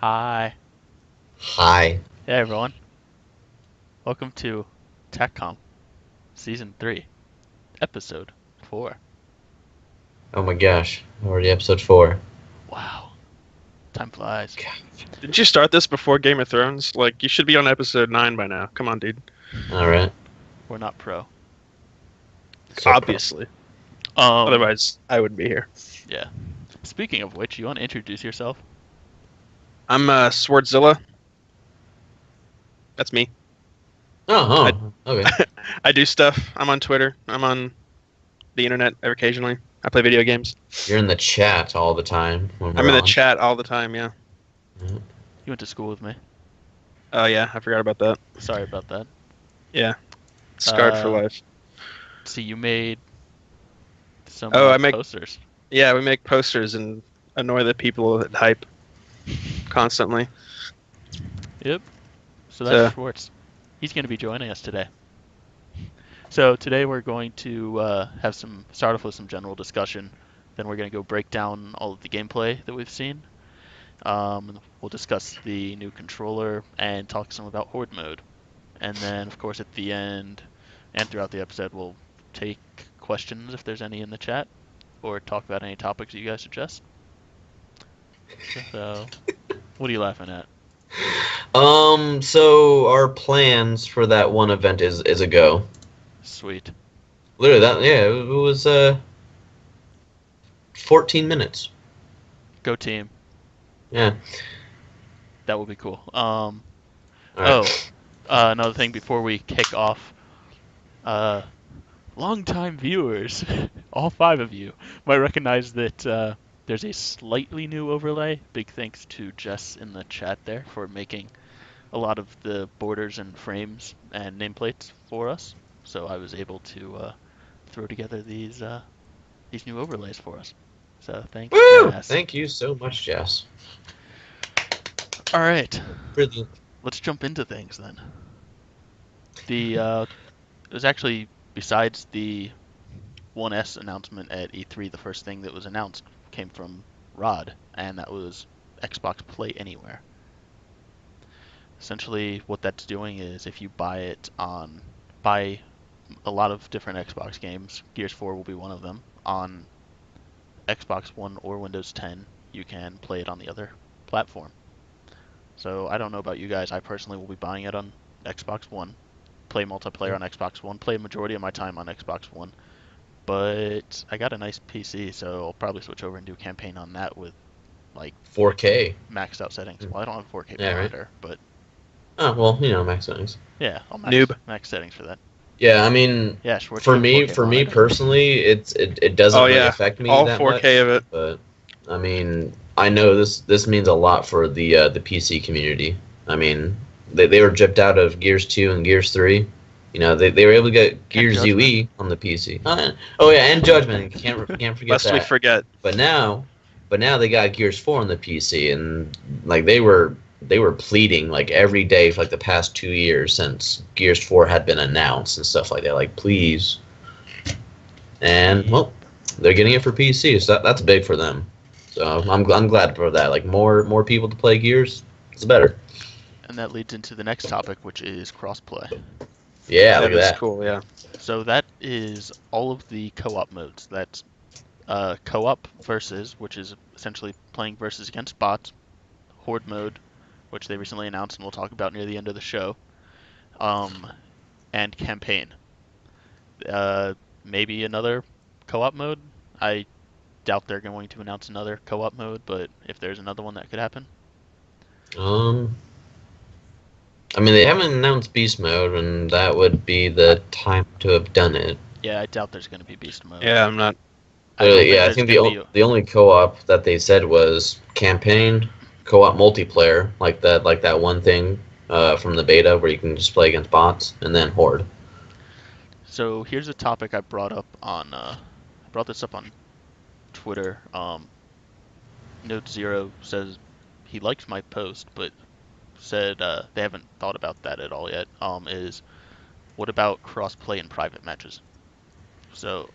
Hi. Hi. Hey everyone. Welcome to Tac-Com Season 3, Episode 4. Oh my gosh. Already episode 4. Wow. Time flies. Didn't you start this before Game of Thrones? Like, you should be on episode 9 by now. Come on, dude. Alright. We're not pro. So Obviously. Um, Otherwise, I wouldn't be here. yeah. Speaking of which, you want to introduce yourself? I'm SwartZilla. That's me. Okay. I do stuff. I'm on Twitter. I'm on the internet occasionally. I play video games. You're in the chat all the time when I'm we're in the on. chat all the time, yeah. Mhm. You went to school with me. Oh, yeah, I forgot about that. Sorry about that. Yeah. Scarred for life. See, you made some I make posters. Yeah, we make posters and annoy the people that hype constantly. Yep. So that's Schwartz. He's going to be joining us today. So today we're going to start off with some general discussion. Then we're going to go break down all of the gameplay that we've seen. We'll discuss the new controller and talk some about Horde mode. And then, of course, at the end and throughout the episode, we'll take questions if there's any in the chat, or talk about any topics that you guys suggest. So, what are you laughing at? So our plans for that one event is a go. Sweet. Literally, it was 14 minutes. Go team. Yeah. That would be cool. Alright. Another thing before we kick off, longtime viewers, all 5 of you, might recognize that there's a slightly new overlay. Big thanks to Jess in the chat there for making a lot of the borders and frames and nameplates for us. So I was able to throw together these new overlays for us. So thanks, Woo! Jess. Thank you so much, Jess. All right. Really. Let's jump into things then. It was actually, besides the 1S announcement at E3, the first thing that was announced came from Rod, and that was Xbox Play Anywhere. Essentially, what that's doing is if you buy a lot of different Xbox games, Gears 4 will be one of them, on Xbox One or Windows 10, you can play it on the other platform. So I don't know about you guys, I personally will be buying it on Xbox One, play multiplayer on Xbox One, play a majority of my time on Xbox One, but I got a nice PC, so I'll probably switch over and do a campaign on that with like 4K. maxed out settings. Well, I don't have a 4K Yeah, monitor, but Oh, well, max settings. yeah, I'll max settings for that. Yeah, I mean, Yeah, Schwartz, for you have a me 4K monitor. personally, it doesn't really affect me all that 4K much. of it. But I mean, I know this means a lot for the PC community. I mean, they were gypped out of Gears 2 and Gears 3. You know, they were able to get Gears UE on the PC. Oh yeah, and Judgment. Can't forget Lest that. we forget. But now they got Gears 4 on the PC, and like they were pleading like every day for like the past 2 years since Gears 4 had been announced and stuff like that. Like, please. And well, they're getting it for PC, so that's big for them. So I'm glad for that. Like more people to play Gears, it's better. And that leads into the next topic, which is crossplay. Yeah, look at That's that. cool. Yeah. So that is all of the co-op modes. That's co-op versus, which is essentially playing versus against bots, Horde mode, which they recently announced and we'll talk about near the end of the show, and campaign. Maybe another co-op mode. I doubt they're going to announce another co-op mode, but if there's another one, that could happen. I mean, they haven't announced Beast Mode, and that would be the time to have done it. Yeah, I doubt there's going to be Beast Mode. Yeah, I'm not. I think the only co-op that they said was campaign, co-op multiplayer, like that one thing from the beta where you can just play against bots, and then Horde. So here's a topic I brought up on this up on Twitter. Note Zero says he liked my post, but said they haven't thought about that at all yet. Is what about cross-play in private matches? So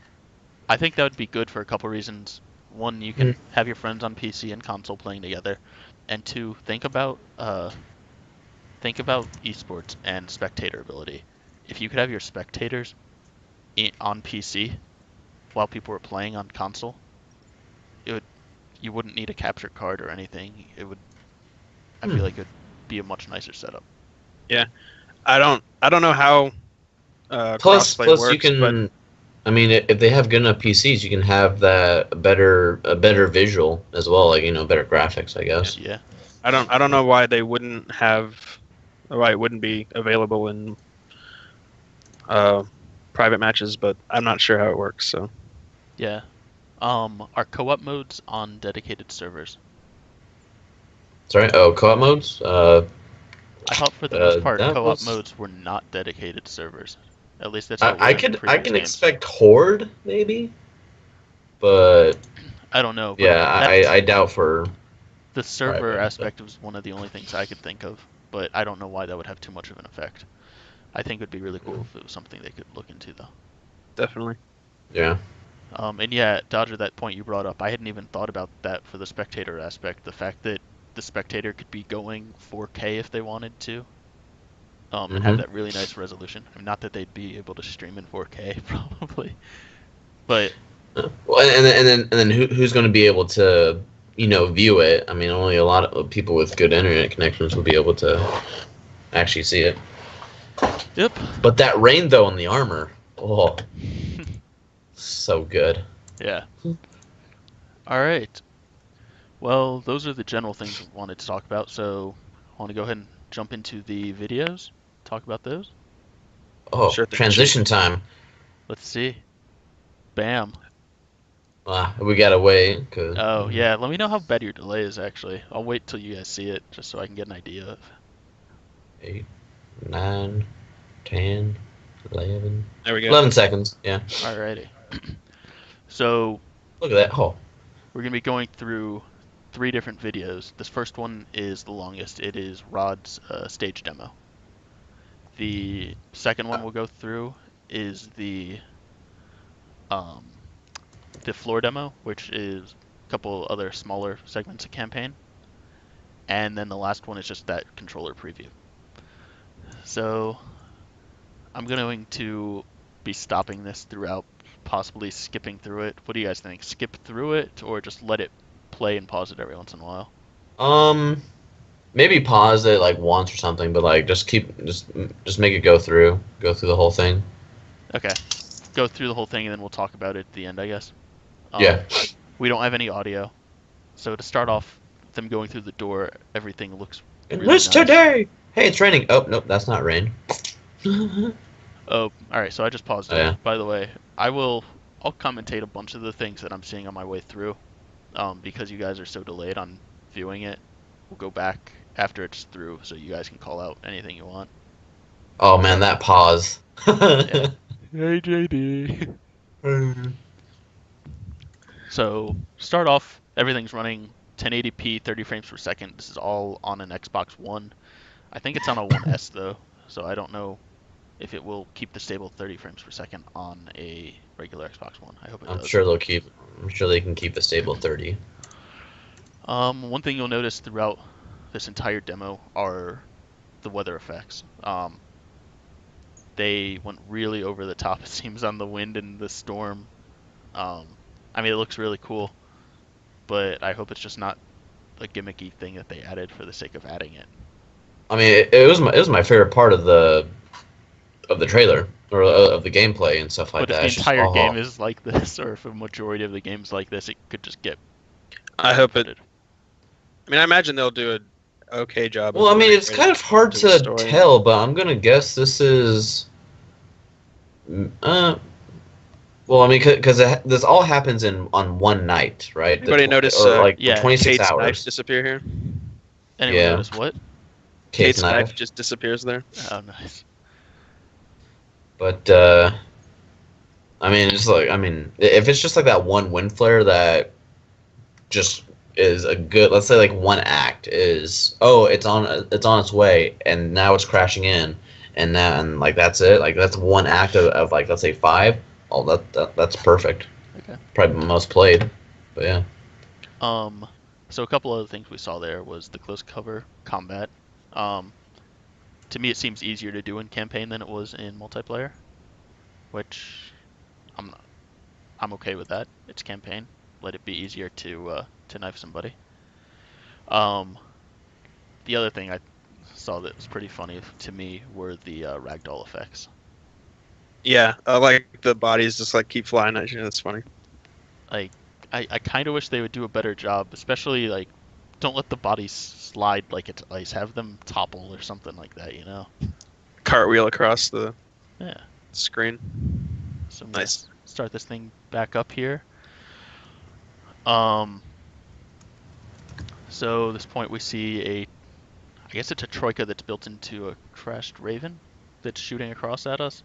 I think that would be good for a couple reasons. One, you can have your friends on PC and console playing together. And two, think about esports and spectator ability. If you could have your spectators on PC while people were playing on console, you wouldn't need a capture card or anything. I feel like it would be a much nicer setup. Yeah, I don't know how Plus crossplay works, you can. but I mean, if they have good enough PCs, you can have that a better visual as well, like better graphics, I guess. Yeah. I don't know why they wouldn't have, or why it wouldn't be available in private matches, but I'm not sure how it works. So Yeah. Are co-op modes on dedicated servers? Sorry. Oh, co-op modes. I thought for the most part co-op was... modes were not dedicated servers. At least that's how I can expect Horde maybe, but I don't know. But yeah, I doubt for the server private, aspect was one of the only things I could think of, but I don't know why that would have too much of an effect. I think it would be really cool if it was something they could look into, though. definitely. Yeah. And yeah, Dodger, that point you brought up, I hadn't even thought about that for the spectator aspect. The fact that the spectator could be going 4K if they wanted to, and have that really nice resolution. I mean, not that they'd be able to stream in 4K probably, but well, and then who's going to be able to view it? I mean, only a lot of people with good internet connections will be able to actually see it. Yep. But that rain though on the armor, oh, so good. Yeah. All right. Well, those are the general things we wanted to talk about, so I want to go ahead and jump into the videos, talk about those. Oh, sure, transition time. Let's see. Bam. We gotta wait. Oh, yeah, let me know how bad your delay is, actually. I'll wait till you guys see it, just so I can get an idea of. 8, 9, 10, 11. There we go. 11 seconds, yeah. Alrighty. So, look at that. Oh. We're going to be going through 3 different videos. This first one is the longest. It is Rod's stage demo. The second one we'll go through is the floor demo, which is a couple other smaller segments of campaign. And then the last one is just that controller preview. So I'm going to be stopping this throughout, possibly skipping through it. What do you guys think? Skip through it or just let it play and pause it every once in a while? Maybe pause it like once or something, but like just make it go through the whole thing. Okay. Go through the whole thing and then we'll talk about it at the end, I guess. Yeah. We don't have any audio. So to start off, them going through the door, everything looks really nice. Today! Hey, it's raining. Oh, nope, that's not rain. Oh, alright, so I just paused it. Yeah. By the way, I'll commentate a bunch of the things that I'm seeing on my way through. Because you guys are so delayed on viewing it. We'll go back after it's through so you guys can call out anything you want. Oh man, that pause. Yeah. Hey JD. So start off, everything's running 1080p, 30 frames per second. This is all on an Xbox One. I think it's on a 1S though, so I don't know if it will keep the stable 30 frames per second on a regular Xbox One. I hope it does. I'm sure they can keep the stable 30. One thing you'll notice throughout this entire demo are the weather effects. They went really over the top, it seems, on the wind and the storm. I mean, it looks really cool, but I hope it's just not a gimmicky thing that they added for the sake of adding it. I mean, it was my favorite part of the trailer or of the gameplay and stuff like that. But if the entire game is like this, or if a majority of the game's like this, it could just get. I hope it. I mean, I imagine they'll do an okay job. Well, I mean, it's kind of hard to tell, but I'm gonna guess this is. Well, I mean, because this all happens on one night, right? Anybody notice? Like yeah, 26 Kate's hours. knife disappear here. Anyone notice what? Kate's knife just disappears there. Oh, nice. But I mean, if it's just like that one wind flare that just is a good, let's say like one act is, it's on its way and now it's crashing in, and like that's it, like that's one act of like, let's say 5. Oh, that's perfect. Okay. Probably most played, but yeah. So a couple other things we saw there was the close cover combat. To me, it seems easier to do in campaign than it was in multiplayer, which I'm okay with that. It's campaign. Let it be easier to knife somebody. The other thing I saw that was pretty funny to me were the ragdoll effects. Yeah, like the bodies just like keep flying at you. That's funny. Like, I kind of wish they would do a better job, especially like, don't let the bodies slide like it's ice. Have them topple or something like that, you know? Cartwheel across the Yeah. screen. So Nice. Start this thing back up here. So this point we see I guess it's a troika that's built into a crashed raven that's shooting across at us.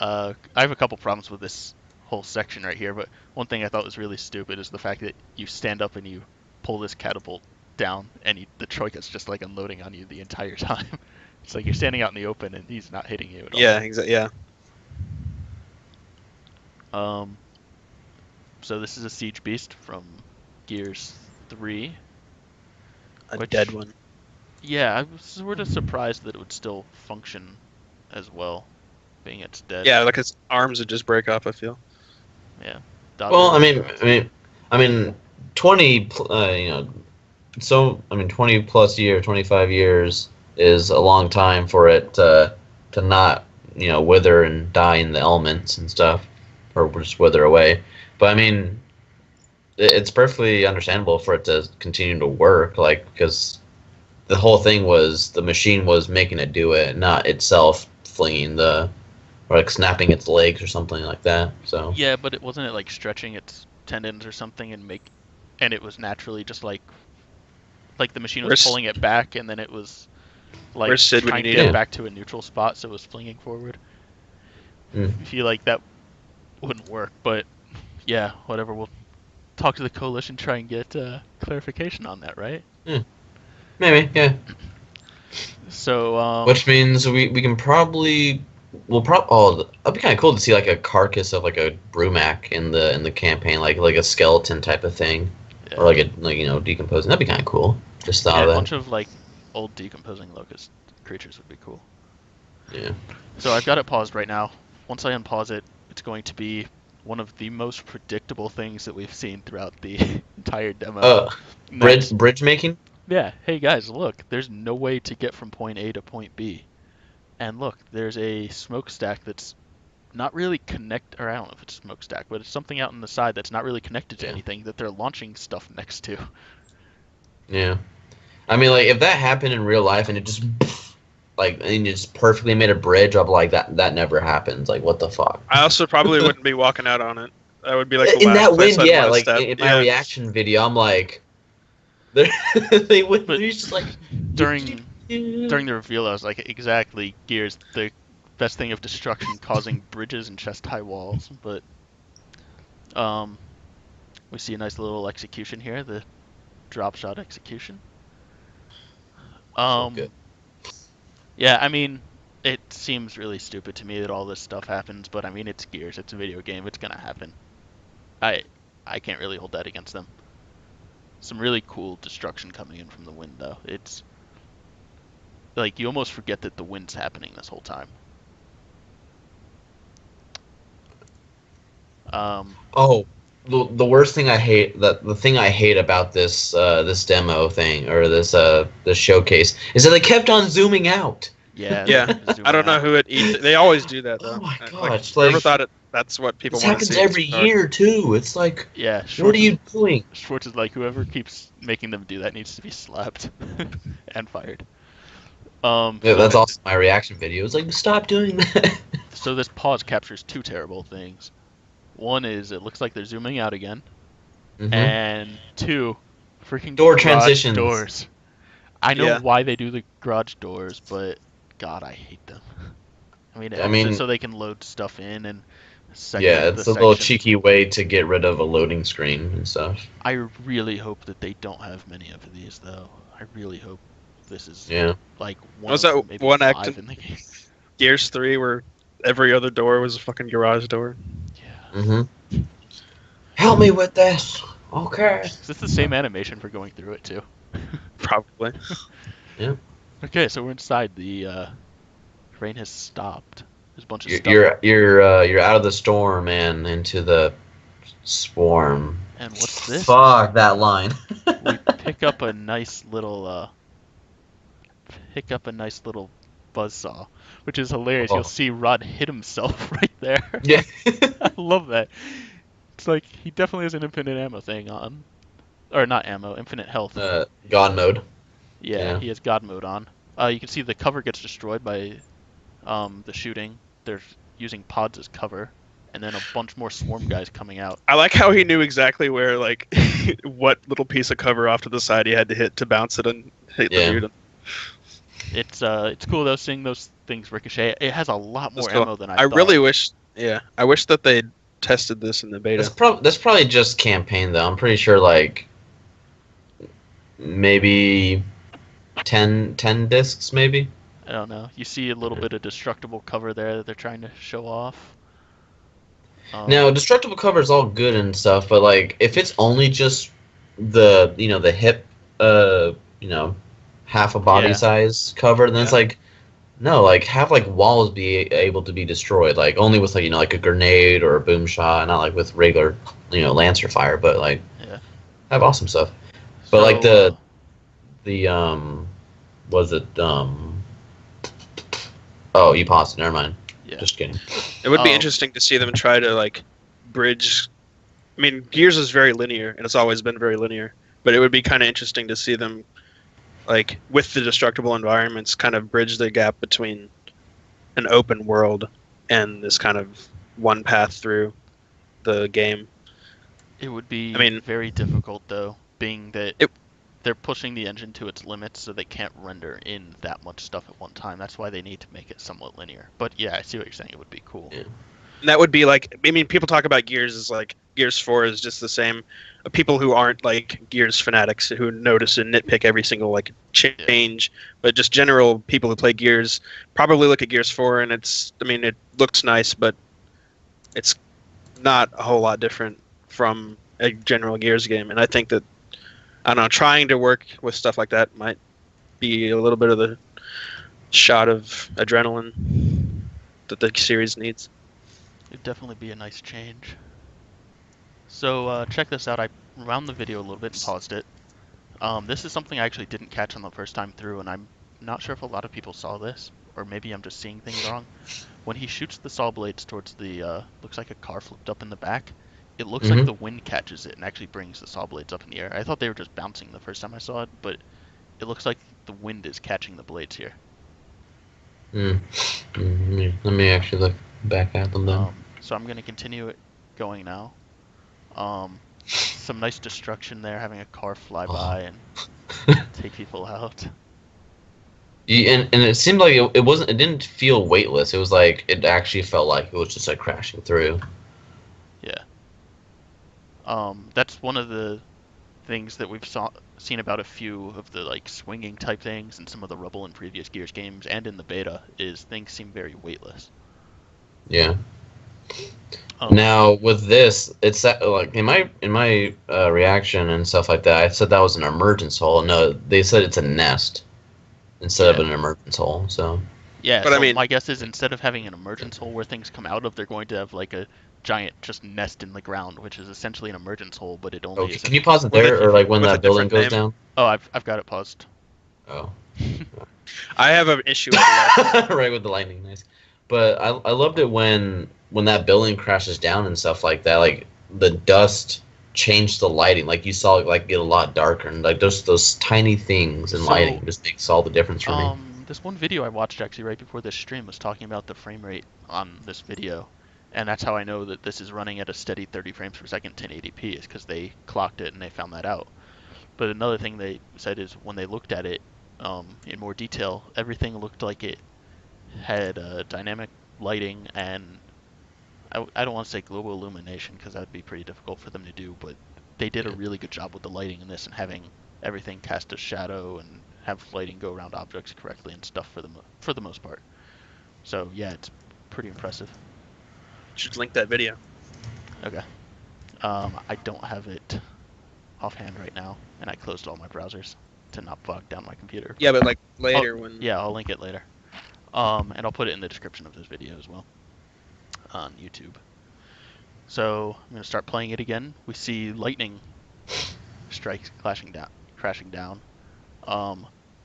I have a couple problems with this whole section right here, but one thing I thought was really stupid is the fact that you stand up and you pull this catapult down, and the troika's just like unloading on you the entire time. It's like you're standing out in the open and he's not hitting you at all. Yeah, exactly. Yeah. So this is a siege beast from Gears 3. A dead one. Yeah, I was sort of surprised that it would still function as well, being it's dead. Yeah, like its arms would just break off, I feel. Yeah. Well, I mean, 20, so 20 plus years, 25 years is a long time for it to not wither and die in the elements and stuff, or just wither away. But I mean, it's perfectly understandable for it to continue to work, like, because the whole thing was the machine was making it do it, not itself flinging or like snapping its legs or something like that. So yeah, but wasn't it like stretching its tendons or something and it was naturally just like the machine was pulling it back, and then it was like trying to get back to a neutral spot, so it was flinging forward. I feel like that wouldn't work, but yeah, whatever. We'll talk to the coalition, try and get clarification on that, right? Maybe, yeah. So which means we can probably that'd be kind of cool to see like a carcass of like a Brumac in the campaign, like a skeleton type of thing, yeah. Or like decomposing. That'd be kind of cool. Just thought of that. A bunch of like old decomposing locust creatures would be cool. Yeah. So I've got it paused right now. Once I unpause it, it's going to be one of the most predictable things that we've seen throughout the entire demo. Bridge making? Yeah. Hey guys, look. There's no way to get from point A to point B. And look, there's a smokestack that's not really I don't know if it's a smokestack, but it's something out on the side that's not really connected to anything that they're launching stuff next to. Yeah. I mean, like, if that happened in real life and it just, and you just perfectly made a bridge, I'll be like, that never happens. Like, what the fuck? I also probably wouldn't be walking out on it. That would be like the in last that place wind, yeah. Like, step. in my reaction video, I'm like, they would just like... During the reveal, I was like, exactly, Gears, the best thing of destruction causing bridges and chest-high walls. But we see a nice little execution here, the drop shot execution. So good. Yeah, I mean, it seems really stupid to me that all this stuff happens, but I mean, it's Gears, it's a video game, it's gonna happen. I can't really hold that against them. Some really cool destruction coming in from the wind, though. It's like you almost forget that the wind's happening this whole time. The worst thing I hate, the thing I hate about this this demo thing, or this showcase, is that they kept on zooming out. Yeah. Yeah. I don't know who it eats. They always do that, though. Oh my gosh! I never thought that's what people want to see. This happens every year too. It's like, yeah. What are you doing? Schwartz is like, whoever keeps making them do that needs to be slapped and fired. Yeah, that's also my reaction video. It's like, stop doing that. So this pause captures two terrible things. One is it looks like they're zooming out again, and two, freaking door transitions. Doors. I know why they do the garage doors, but God, I hate them. I mean, so they can load stuff in and. It's a little cheeky way to get rid of a loading screen and stuff. I really hope that they don't have many of these, though. I really hope this is like one. Was that one act in the game? Gears 3 where every other door was a fucking garage door? Yeah. Help me with this. Okay. Is this the same animation for going through it too? Probably. Yeah. Okay, so we're inside. The rain has stopped. There's a bunch of You're stuff. you're out of the storm and into the swarm. And what's this? Fuck that line. We pick up a nice little buzzsaw, which is hilarious. Oh. You'll see Rod hit himself right there. Yeah. I love that. It's like he definitely has an infinite ammo thing on, or not ammo, infinite health. God mode. Yeah, he has God mode on. You can see the cover gets destroyed by the shooting. They're using pods as cover, and then a bunch more swarm guys coming out. I like how he knew exactly where, like, what little piece of cover off to the side he had to hit to bounce it and hit the dude. It's cool though, seeing those things ricochet. It has a lot more cool. ammo than I thought. Really wish, I wish that they'd tested this in the beta. That's probably just campaign though. I'm pretty sure like maybe 10 discs maybe. I don't know. You see a little bit of destructible cover there that they're trying to show off. Now, destructible cover is all good and stuff, but like if it's only just the the hip half a body size cover, then it's like no, like have like walls be able to be destroyed, like only with like like a grenade or a boom shot, not like with regular Lancer fire, but like have awesome stuff. But like the was it oh, you paused it, never mind. Yeah. Just kidding. It would be interesting to see them try to like bridge. I mean, Gears is very linear, and it's always been very linear. But it would be kind of interesting to see them, like with the destructible environments, kind of bridge the gap between an open world and this kind of one path through the game. It would be, I mean, very difficult though, being that they're pushing the engine to its limits, so they can't render in that much stuff at one time. That's why they need to make it somewhat linear. But yeah, I see what you're saying. It would be cool. Yeah. And that would be like, I mean, people talk about Gears as like Gears 4 is just the same. People who aren't like Gears fanatics who notice and nitpick every single like change, but just general people who play Gears probably look at Gears 4 and it's, I mean, it looks nice, but it's not a whole lot different from a general Gears game. And I think that, I don't know, trying to work with stuff like that might be a little bit of the shot of adrenaline that the series needs. It'd definitely be a nice change. So check this out. I wound the video a little bit and paused it. This is something I actually didn't catch on the first time through, and I'm not sure if a lot of people saw this, or maybe I'm just seeing things wrong. When he shoots the saw blades towards the, looks like a car flipped up in the back, it looks like the wind catches it and actually brings the saw blades up in the air. I thought they were just bouncing the first time I saw it, but it looks like the wind is catching the blades here. Let me actually look back at them then. So I'm going to continue it going now. Some nice destruction there, having a car fly by and take people out. And it seemed like it didn't feel weightless. It was like it actually felt like it was just like crashing through. Yeah. That's one of the things that we've seen about a few of the like swinging type things and some of the rubble in previous Gears games and in the beta is things seem very weightless. Yeah. Now with this, it's like in my reaction and stuff like that, I said that was an emergence hole. No, they said it's a nest instead of an emergence hole. So yeah, but so I mean, my guess is instead of having an emergence hole where things come out of, they're going to have like a giant just nest in the ground, which is essentially an emergence hole, but it only. Can you pause it there, or like when that building goes down? Oh, I've got it paused. Oh. I have an issue with that. Right, with the lightning, nice. But I loved it when that building crashes down and stuff like that. Like the dust changed the lighting. Like you saw it like get a lot darker, and like those tiny things in lighting just makes all the difference for me. This one video I watched actually right before this stream was talking about the frame rate on this video, and that's how I know that this is running at a steady 30 frames per second 1080p is because they clocked it and they found that out. But another thing they said is when they looked at it in more detail, everything looked like it had dynamic lighting and I don't want to say global illumination because that would be pretty difficult for them to do, but they did a really good job with the lighting in this and having everything cast a shadow and have lighting go around objects correctly and stuff for the most part. So yeah, it's pretty impressive. Should link that video. Okay. I don't have it offhand right now, and I closed all my browsers to not bog down my computer. Yeah, but like later when. Yeah, I'll link it later. And I'll put it in the description of this video as well on YouTube. So I'm gonna start playing it again. We see lightning strikes crashing down.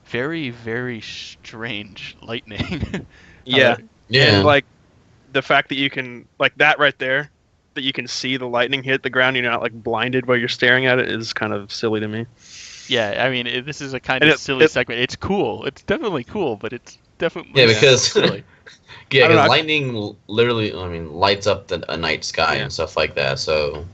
Very, very strange lightning. Yeah. Yeah. And like the fact that you can like that right there, that you can see the lightning hit the ground, you're not like blinded while you're staring at it, is kind of silly to me. Yeah, I mean this is a kind of silly segment. It's cool. It's definitely cool, but it's definitely because silly. yeah, because lightning literally, I mean, lights up a night sky and stuff like that. So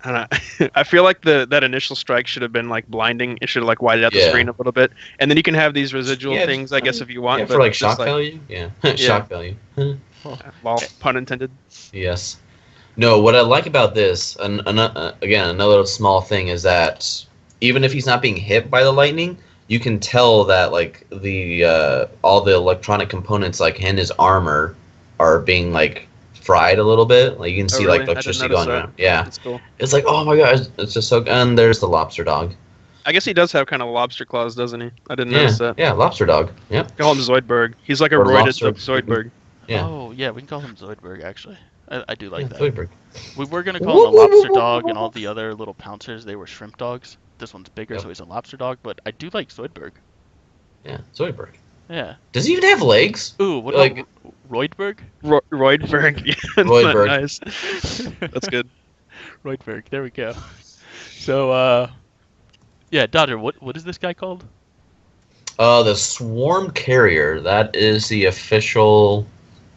I feel like that initial strike should have been like blinding. It should have like whited out the screen a little bit, and then you can have these residual things, I guess, if you want. Yeah, for like shock value. Yeah, shock value. Well, pun intended. Yes. No, what I like about this, again, another small thing is that even if he's not being hit by the lightning, you can tell that like the all the electronic components like in his armor are being like fried a little bit. Like you can see like electricity going around. Yeah, that's cool. It's like, oh my god, it's just so. And there's the lobster dog. I guess he does have kind of lobster claws, doesn't he? I didn't notice that. Yeah, lobster dog. Yep. Call him Zoidberg. He's like a roided up Zoidberg. Yeah. Oh yeah, we can call him Zoidberg actually. I do like that. Zoidberg. We were gonna call him a lobster dog, and all the other little pouncers, they were shrimp dogs. This one's bigger, so he's a lobster dog. But I do like Zoidberg. Yeah, Zoidberg. Yeah. Does he even have legs? Ooh, what about Roidberg? Roidberg. Yeah, Roidberg. Nice. That's good. Roidberg. There we go. So, yeah, Dodger. What is this guy called? The Swarm Carrier. That is the official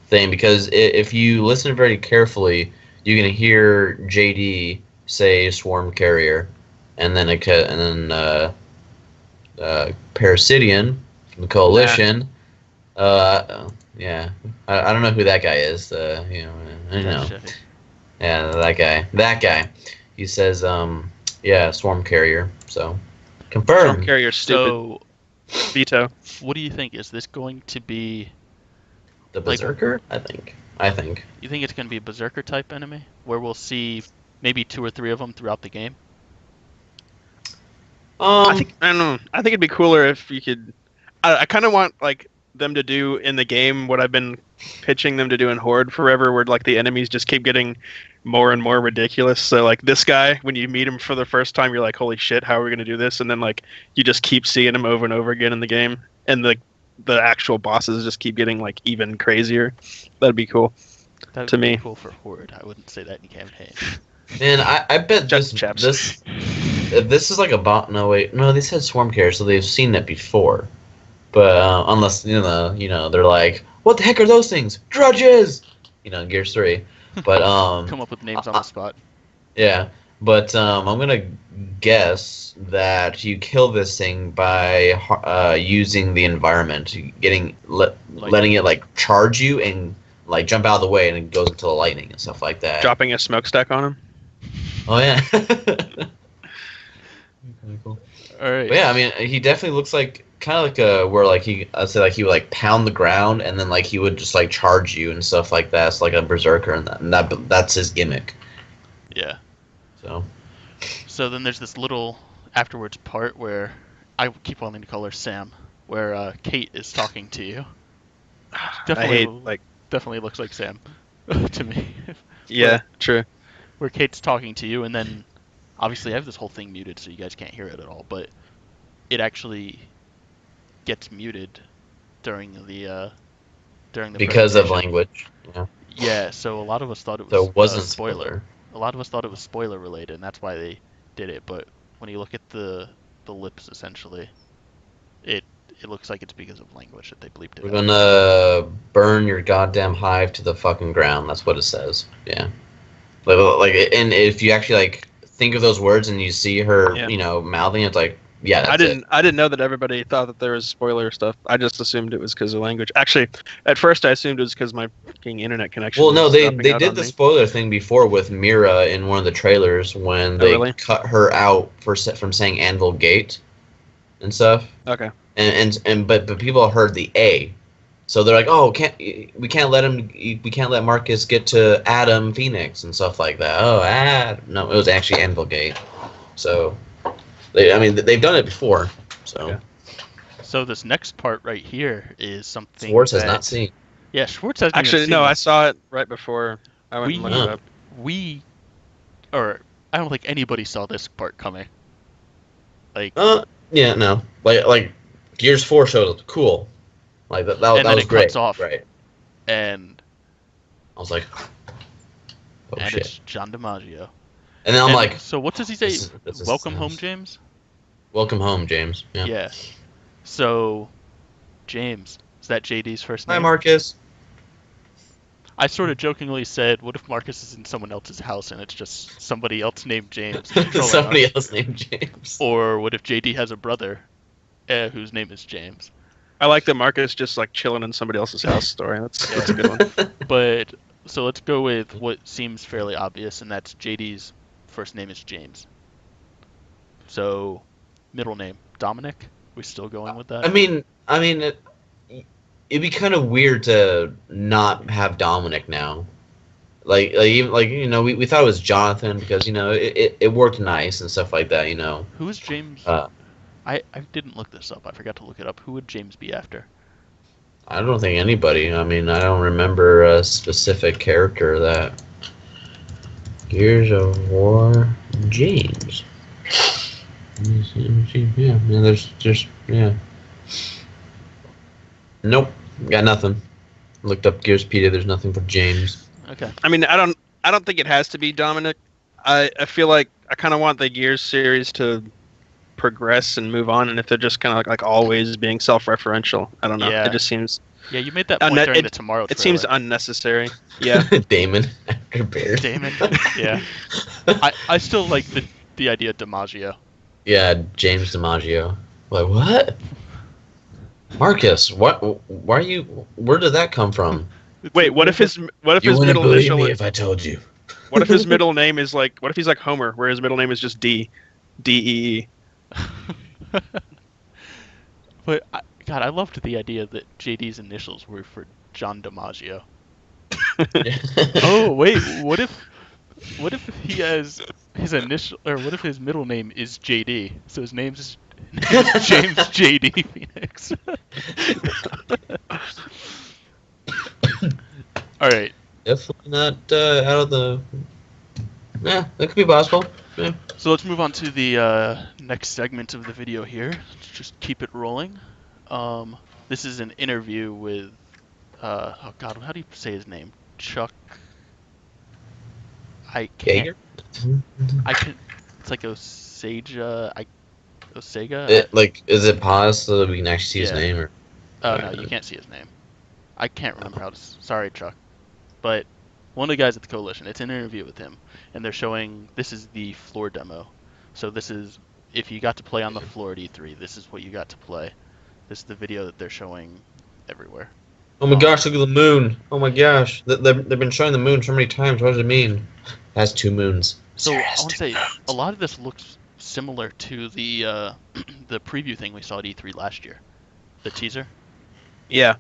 thing, because if you listen very carefully, you can hear JD say Swarm Carrier, and then Parasidian from the Coalition. Yeah, I don't know who that guy is. I know. Yeah, that guy. He says, yeah, Swarm Carrier. So confirmed. Swarm Carrier, stupid. So, veto. What do you think? Is this going to be the Berserker? I think. You think it's going to be a Berserker type enemy, where we'll see maybe 2 or 3 of them throughout the game? I don't know. I think it'd be cooler if you could. I kind of want like them to do in the game what I've been pitching them to do in Horde forever, where like the enemies just keep getting more and more ridiculous. So like this guy, when you meet him for the first time, you're like, holy shit, how are we gonna do this? And then like you just keep seeing him over and over again in the game, and the actual bosses just keep getting like even crazier. That'd be cool. That'd to be me. Cool for Horde. I wouldn't say that in campaign. And I bet this is like a bot. No, wait, no, they said Swarm Carrier, so they've seen that before. But unless they're like, what the heck are those things? Drudges, in Gears 3. But come up with names on the spot. Yeah, but I'm gonna guess that you kill this thing by using the environment, letting it like charge you and like jump out of the way, and it goes into the lightning and stuff like that. Dropping a smokestack on him. Oh yeah. Cool. All right. But yeah, I mean, he definitely looks like kind of like where like I'd say like he would like pound the ground, and then like he would just like charge you and stuff like that. It's like a berserker, and that's his gimmick. Yeah. So then there's this little afterwards part where I keep wanting to call her Sam, where Kate is talking to you. Definitely looks like Sam to me. Yeah, true. Where Kate's talking to you, and then obviously I have this whole thing muted so you guys can't hear it at all, but it actually gets muted during the because of language. Yeah. Yeah, so a lot of us thought it was so it wasn't a spoiler. A lot of us thought it was spoiler related, and that's why they did it. But when you look at the lips, essentially, it looks like it's because of language that they bleeped it. We're gonna burn your goddamn hive to the fucking ground. That's what it says. Yeah. Like, and if you actually like think of those words and you see her, mouthing, it's like, yeah. That's I didn't know that everybody thought that there was spoiler stuff. I just assumed it was because of language. Actually, at first I assumed it was because my fucking internet connection. Well, no, they did the spoiler thing before with Mira in one of the trailers when they cut her out from saying Anvil Gate and stuff. Okay. But people heard the A. So they're like, oh, we can't let Marcus get to Adam Phoenix and stuff like that. Oh, no, it was actually Anvil Gate. So, they've done it before. So, Yeah. So this next part right here is something Schwartz has that- not seen. Yeah, Schwartz hasn't Actually, even no, seen I this. saw it right before I went We and looked knew- it up. I don't think anybody saw this part coming. Like, Yeah, no. Like Gears 4 showed up. Cool. Like that And then was it great. cuts off. Right. and I was like, oh and shit. it's John DiMaggio. And then I'm And like, so what does he say? this is Welcome sounds- home, James? welcome home, James. Yeah. Yeah. So, James, is that JD's first name? Hi, Marcus. I sort of jokingly said, what if Marcus is in someone else's house and it's just somebody else named James? controlling Somebody us? else named James. Or what if JD has a brother whose name is James? I like that Marcus just like chilling in somebody else's house story. That's a good one. But, so let's go with what seems fairly obvious, and that's JD's first name is James. So, middle name, Dominic? We still going with that? I mean, it'd be kind of weird to not have Dominic now. Even we thought it was Jonathan because it worked nice and stuff like that. Who is James? I didn't look this up. I forgot to look it up. Who would James be after? I don't think anybody. I don't remember a specific character that. Gears of War James. Yeah, there's just Nope, got nothing. Looked up Gearspedia. There's nothing for James. Okay. I mean, I don't think it has to be Dominic. I feel like I kind of want the Gears series to progress and move on, and if they're just kind of like always being self-referential, I don't know. Yeah. It just seems Yeah, you made that point during the Tomorrow it seems trailer. unnecessary. Yeah. Damon after Bear. Damon. Yeah. I still like the idea of DiMaggio. Yeah, James DiMaggio. Like what? Marcus, what? Why are you? Where did that come from? Wait, what if his You middle wouldn't believe initial me if I told you. what if his middle name is like what if he's like Homer where his middle name is just D-E-E? But God, I loved the idea that JD's initials were for John DiMaggio. Oh wait, what if he has his initial, or what if his middle name is JD? So his name's James JD Phoenix. All right. Definitely not out of the. Yeah, that could be possible. Yeah. So let's move on to the next segment of the video here. Let's just keep it rolling. This is an interview with, oh God, how do you say his name? Chuck. I can't. Jaeger? It's like Osieja. Osega. Is it paused so that we can actually see his Yeah. name? Or Oh no, you can't see his name. I can't remember how to. Sorry, Chuck. But one of the guys at the Coalition. It's an interview with him, and they're showing. This is the floor demo. So this is if you got to play on the floor at E3. This is what you got to play. This is the video that they're showing everywhere. Oh my gosh! Look at the moon! Oh my gosh! They've been showing the moon so many times. What does it mean? It has two moons. So I want to say a lot of this looks similar to the the preview thing we saw at E3 last year, the teaser. Yeah.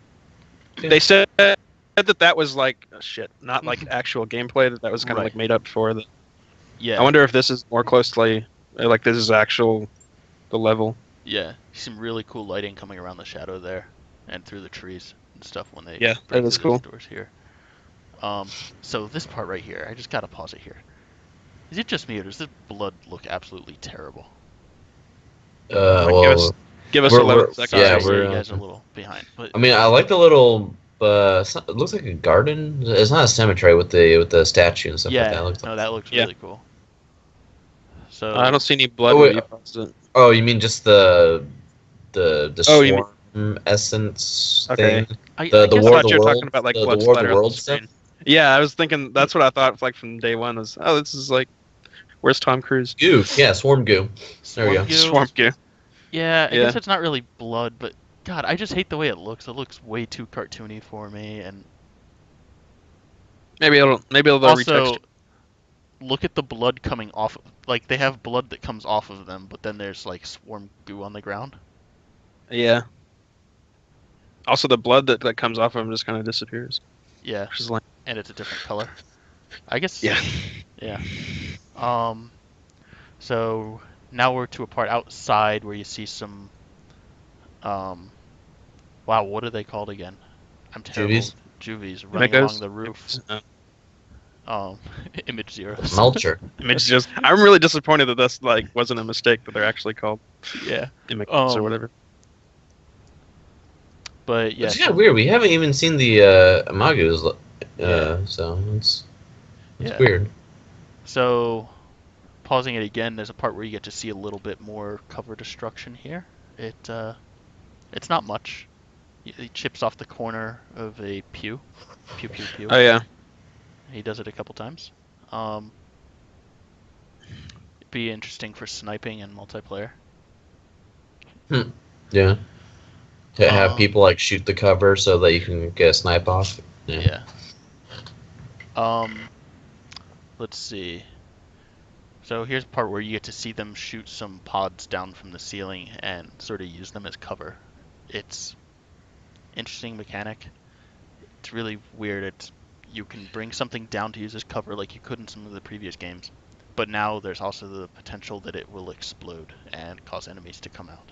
Yeah. They said that was like not like actual gameplay. That was kind of Right. like made up for the. Yeah. I wonder if this is more closely like this is the level. Yeah, some really cool lighting coming around the shadow there, and through the trees and stuff when they Yeah, break that is through those cool. doors here. So this part right here, I just gotta pause it here. Is it just me, or does this blood look absolutely terrible? Well, Give us We're- 11 we're- seconds. Sorry, yeah, so we're, you guys are a little behind, but I mean, I like the little. It looks like a garden. It's not a cemetery with the statue and stuff like that. yeah, It looks no, that looks Yeah. really cool. So I don't see any blood Oh, when wait. you paused it. Oh, you mean just the Oh, you swarm essence Okay. thing? I the guess I war- thought you were world- talking about like the blood War of the splatter on World screen. Yeah, I was thinking that's what I thought like from day one was this is like where's Tom Cruise? Goo. Yeah, swarm goo. There we go. Swarm goo. Swamp goo. Yeah, I Yeah. guess it's not really blood, but God, I just hate the way it looks. It looks way too cartoony for me, and Maybe they'll also retexture. look at the blood coming off. Like they have blood that comes off of them, but then there's like swarm goo on the ground. Yeah. Also, the blood that comes off of him just kind of disappears. Yeah, Which is like and it's a different color. I guess. yeah. Yeah. So now we're to a part outside where you see some, wow, what are they called again? I'm terrible. Juvies? Juvies running along Imagos? the roof. Uh, Image zeros. Mulcher. Imagos. I'm really disappointed that that's like wasn't a mistake that they're actually called Yeah. Imagos or whatever. But yeah, It's kind of weird. We haven't even seen the Imagus, so it's weird. So, pausing it again, there's a part where you get to see a little bit more cover destruction here. It's not much. He chips off the corner of a pew. Pew, pew, pew. Oh yeah. He does it a couple times. It'd be interesting for sniping and multiplayer. Yeah. To have people like shoot the cover so that you can get a snipe off. Yeah. Let's see. So here's a part where you get to see them shoot some pods down from the ceiling and sort of use them as cover. It's interesting mechanic. It's really weird. You can bring something down to use as cover like you could in some of the previous games, but now there's also the potential that it will explode and cause enemies to come out.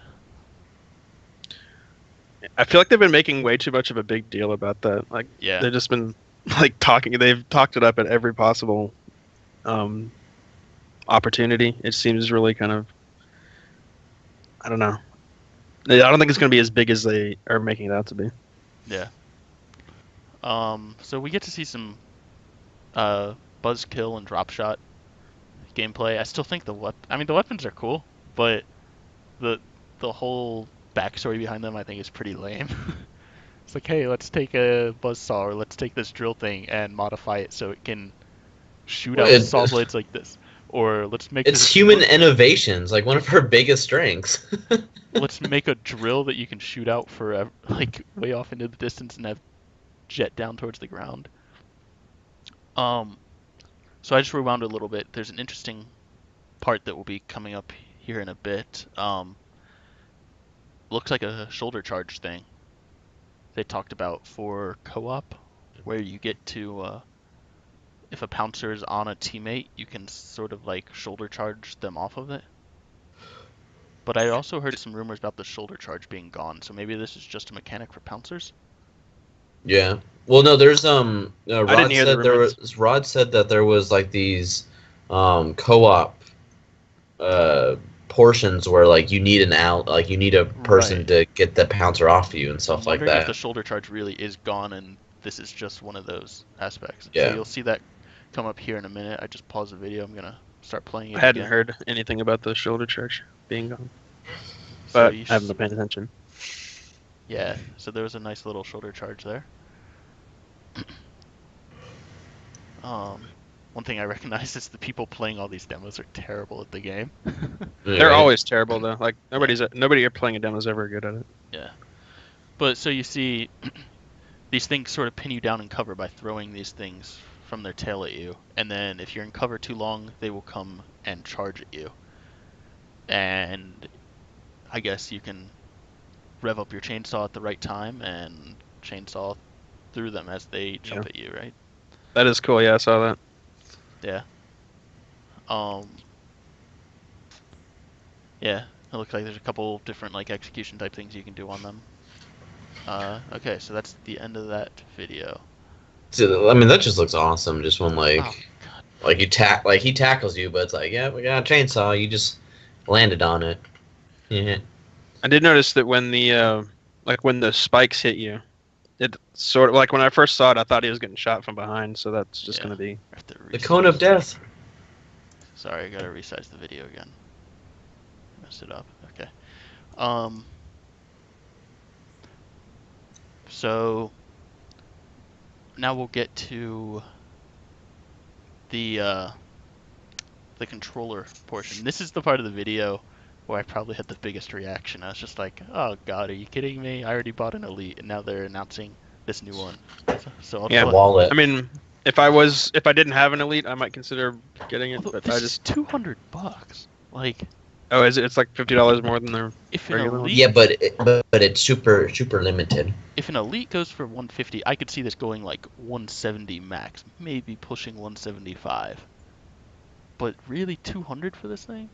I feel like they've been making way too much of a big deal about that. Like, Yeah. they've just been like they've talked it up at every possible opportunity. It seems really kind of, I don't know. I don't think it's going to be as big as they are making it out to be. Yeah. So we get to see some buzzkill and drop shot gameplay. I still think the weapons are cool, but the whole backstory behind them I think is pretty lame. It's like, hey, let's take a buzzsaw or let's take this drill thing and modify it so it can shoot out saw blades like this. Or let's make it's human innovations, like one of her biggest strengths. Let's make a drill that you can shoot out for like way off into the distance and have jet down towards the ground. So I just rewound a little bit. There's an interesting part that will be coming up here in a bit. Looks like a shoulder charge thing they talked about for co-op, where you get to, if a pouncer is on a teammate, you can sort of like shoulder charge them off of it. But I also heard some rumors about the shoulder charge being gone, so maybe this is just a mechanic for pouncers. Yeah. Well, no. There's Rod said that there was like these co-op portions where like you need you need a person to get the pouncer off you and stuff like that. If the shoulder charge really is gone and this is just one of those aspects. Yeah. So you'll see that come up here in a minute. I just paused the video. I'm gonna start playing it. I hadn't heard anything about the shoulder charge being gone, but I haven't been paying attention. Yeah. So there was a nice little shoulder charge there. One thing I recognize is the people playing all these demos are terrible at the game. They're always terrible though. Like nobody playing a demo is ever good at it. Yeah. But so you see these things sort of pin you down in cover by throwing these things from their tail at you, and then if you're in cover too long, they will come and charge at you. And I guess you can rev up your chainsaw at the right time and chainsaw through them as they jump at you, right? That is cool. Yeah, I saw that. Yeah. Yeah, it looks like there's a couple different like execution type things you can do on them. Okay, so that's the end of that video. So, I mean, that just looks awesome. Just when he tackles you, but it's like, yeah, we got a chainsaw. You just landed on it. Yeah. I did notice that when the spikes hit you, it sort of like when I first saw it, I thought he was getting shot from behind. So that's just gonna be the cone of death. Sorry, I gotta resize the video again. Messed it up. Okay. So now we'll get to the controller portion. This is the part of the video where I probably had the biggest reaction. I was just like, "Oh God, are you kidding me? I already bought an Elite, and now they're announcing this new one." So wallet. I mean, if I didn't have an Elite, I might consider getting it. But this I just is $200. Like. Oh, is it? It's like $50 more than their regular one? Yeah, but it's super limited. If an Elite goes for $150, I could see this going like $170 max, maybe pushing $175. But really, $200 for this thing?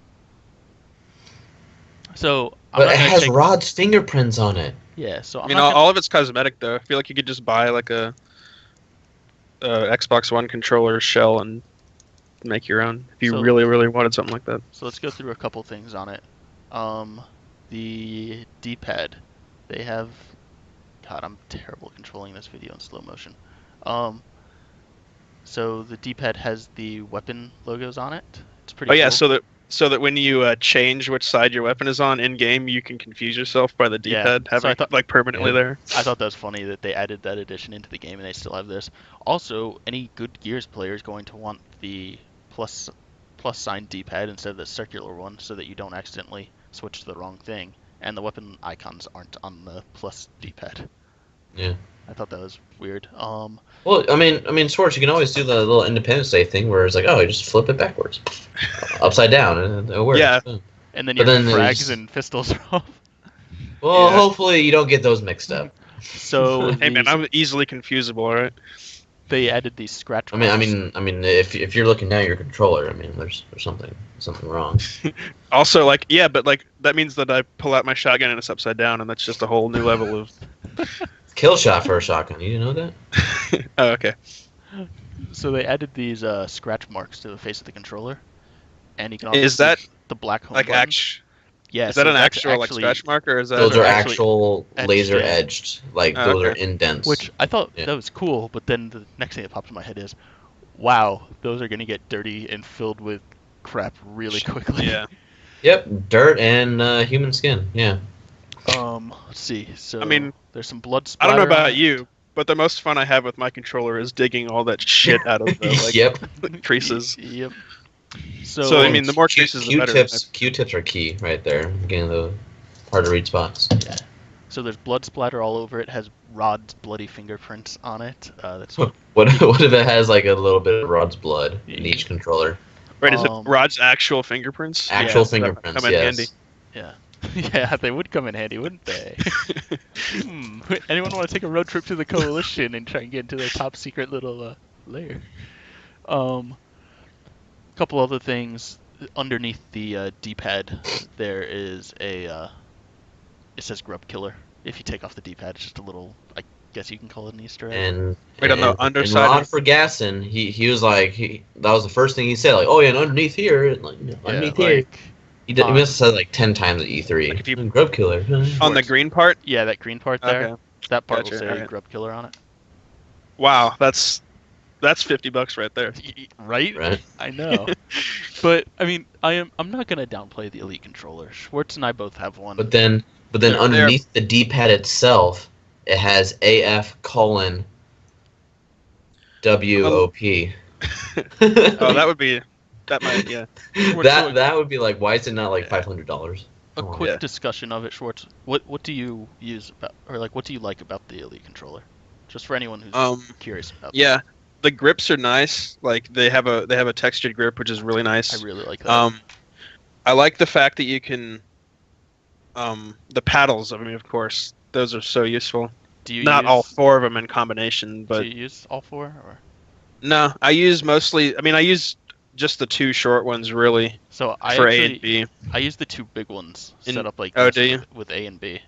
So I'm But not it gonna has take. Rod's fingerprints on it. Yeah. So I I'm mean, not gonna. all of it's cosmetic though. I feel like you could just buy like a Xbox One controller shell and make your own if you So- really, really wanted something like that. So let's go through a couple things on it. The D-pad, they have. God, I'm terrible controlling this video in slow motion. So the D-pad has the weapon logos on it. It's pretty. Oh yeah, cool. so that when you change which side your weapon is on in game, you can confuse yourself by the Yeah, D-pad so having I thought- like permanently Yeah. there. I thought that was funny that they added that addition into the game and they still have this. Also, any good Gears player is going to want the plus sign D-pad instead of the circular one, so that you don't accidentally switch to the wrong thing. And the weapon icons aren't on the plus D-pad. Yeah. I thought that was weird. Well, I mean, Swartz, you can always do the little Independence Day thing where it's like, oh, you just flip it backwards, upside down, and it works. Yeah. And then But your then frags there's- and pistols are off. Well, Yeah. hopefully you don't get those mixed up. So Hey man, these- I'm easily confusable. All right. they added these scratch I marks. mean, if you're looking down your controller, I mean, there's something wrong. Also, like, yeah, but like that means that I pull out my shotgun and it's upside down, and that's just a whole new level of. Kill shot for a shotgun. You didn't know that? Oh, okay. So they added these scratch marks to the face of the controller, and you can also Is see that the black home like button. Yeah, Is that so an that's actual like actually- scratch mark, or is that? Those are are actually actual etched laser in. edged, like Oh, those are okay. indents. Which I thought Yeah. that was cool, but then the next thing that popped in my head is, wow, those are gonna get dirty and filled with crap really quickly. Yeah. Yep, dirt and human skin. Yeah. Let's see. So I mean, there's some blood I splatter. don't know on about it. you, but the most fun I have with my controller is digging all that shit out of the like Yep. creases. Yep. So, I mean, the more creases, the better. Q-tips are key right there. Getting the hard to read spots. So there's blood splatter all over it. Has Rod's bloody fingerprints on it. That's What what if it has like a little bit of Rod's blood in Yeah. each controller? Right, is it Um, Rod's actual fingerprints? Actual Yes, that might fingerprints, come in yes. handy. yeah. Yeah, they would come in handy, wouldn't they? Anyone want to take a road trip to the Coalition and try and get into their top secret little lair? Couple other things underneath the D-pad. There is a it says Grub Killer. If you take off the D-pad, it's just a little. I guess you can call it an Easter egg. And Wait, on the and underside Rod of- for Gasson, he was like that was the first thing he said, like, oh yeah, and underneath here, and, like, underneath here. like, He must have said like 10 times at E3. Like if you- Grub Killer. On the green part? yeah, that green part there. Okay. That part will Gotcha, say alright. Grub Killer on it. Wow, that's $50 right there. Right? Right. I know. But I mean, I'm not gonna downplay the Elite controller. Schwartz and I both have one. But then They're- underneath the D-pad itself, it has AF:"WOP. Oh, that might, yeah. that would be like, why is it not like $500? A Come on. quick Yeah. discussion of it, Schwartz. What do you use about, or like what do you like about the Elite controller? Just for anyone who's curious about. Yeah, the grips are nice. Like they have a textured grip, which is really nice. I really like that. I like the fact that you can, the paddles. I mean, of course, those are so useful. Do you Not use, all four of them in combination, but do you use all four? Or no, I use mostly. I mean, I use just the two short ones really so I for actually, A and B. I use the two big ones In- set up like oh, this do you? with A and B.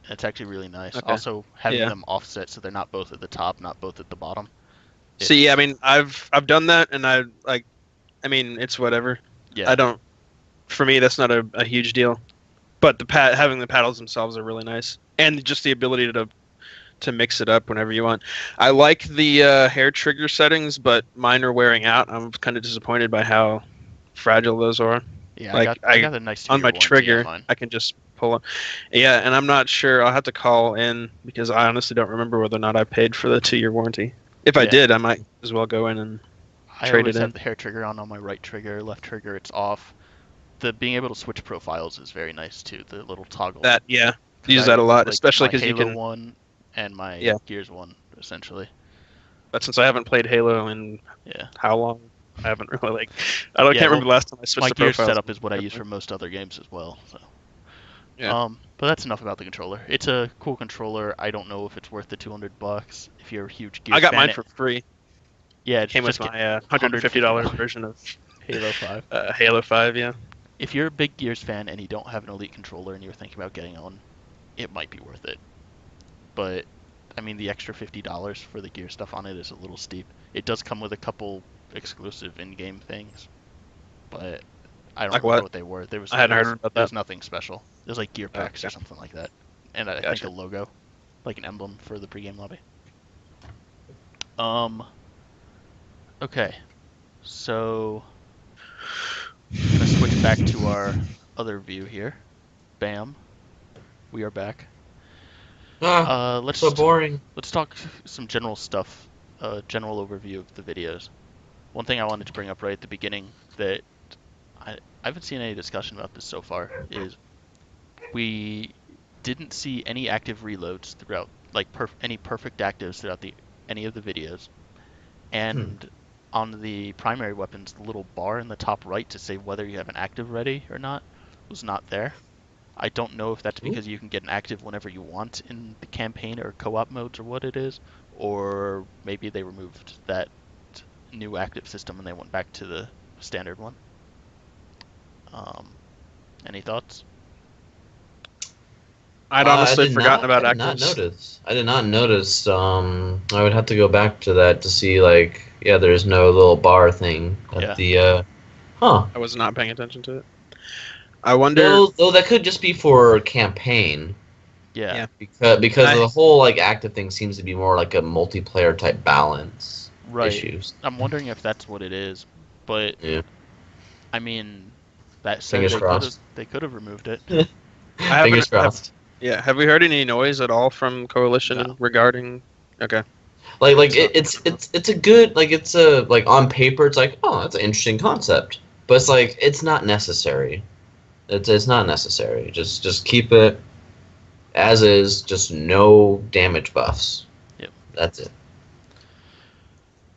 It's actually really nice. Okay. Also, having Yeah. them offset so they're not both at the top, not both at the bottom. So yeah, I mean, I've done that, and I like. I mean, it's whatever. Yeah. I don't. For me, that's not a huge deal. But having the paddles themselves are really nice, and just the ability to mix it up whenever you want. I like the hair trigger settings, but mine are wearing out. I'm kind of disappointed by how fragile those are. Yeah, like, I got a nice On 2-year my warranty trigger, on mine. I can just pull it. Yeah, and I'm not sure. I'll have to call in because I honestly don't remember whether or not I paid for the 2-year warranty. If I Yeah. did, I might as well go in and. I trade always it have in. the hair trigger on my right trigger, left trigger it's off. The being able to switch profiles is very nice too. The little toggle. That yeah, 'Cause use I that a lot, like especially my because you Halo can. one and my Yeah. Gears one essentially. But since I haven't played Halo in Yeah. how long, I haven't really like. I don't, Yeah, can't remember the last time I switched My the Gears profiles. setup is what I use for most other games as well. So. Yeah. But that's enough about the controller. It's a cool controller. I don't know if it's worth the $200 if you're a huge Gears I got fan. mine for free. Yeah, It came with just my $150 $150 version of Halo 5. Halo 5. Yeah. if you're a big Gears fan and you don't have an Elite controller and you're thinking about getting one, it might be worth it. But I mean, the extra $50 for the gear stuff on it is a little steep. It does come with a couple exclusive in-game things, but I don't Like remember what? what they were. I hadn't heard about There was that. nothing special. There's like gear packs or Okay. something like that, and I think Gotcha. a logo, like an emblem for the pregame lobby. Okay, so I'm gonna switch back to our other view here. Bam, we are back. Let's So boring. Let's talk some general stuff, general overview of the videos. One thing I wanted to bring up right at the beginning that I haven't seen any discussion about this so far is we didn't see any active reloads throughout, like any perfect actives throughout any of the videos. And on the primary weapons, the little bar in the top right to say whether you have an active ready or not was not there. I don't know if that's because you can get an active whenever you want in the campaign or co-op modes or what it is, or maybe they removed that new active system and they went back to the standard one. Any thoughts? I'd honestly forgotten about I did not actives. notice. I did not notice. I would have to go back to that to see, like, yeah, there's no little bar thing at the, huh. I was not paying attention to it. I wonder. Though that could just be for campaign. Yeah. Because the whole, like, active thing seems to be more like a multiplayer type balance issues. I'm wondering if that's what it is, but yeah. I mean, that said, Fingers crossed. They could have removed it. Fingers crossed. Have we heard any noise at all from Coalition regarding? Okay. Like it's a good, like, it's a, like, on paper it's like, oh, that's an interesting concept, but it's like it's not necessary. It's not necessary. Just keep it as is. Just no damage buffs. Yep. That's it.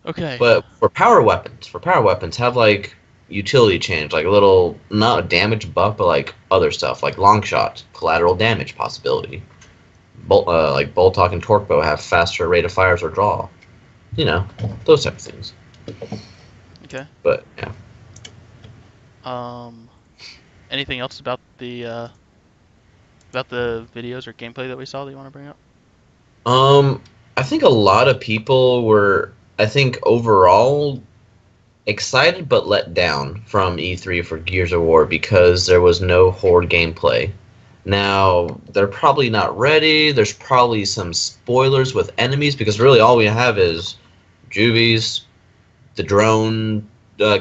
Okay. But for power weapons, have, like, utility change, like a little, not a damage buff, but like other stuff, like long shot, collateral damage possibility. Like bolt talk and torque bow have faster rate of fires or draw. You know, those type of things. Okay. But yeah. Anything else about the videos or gameplay that we saw that you want to bring up? I think a lot of people were, I think, overall excited but let down from E3 for Gears of War because there was no Horde gameplay. Now, they're probably not ready. There's probably some spoilers with enemies because really all we have is Juvies, the drone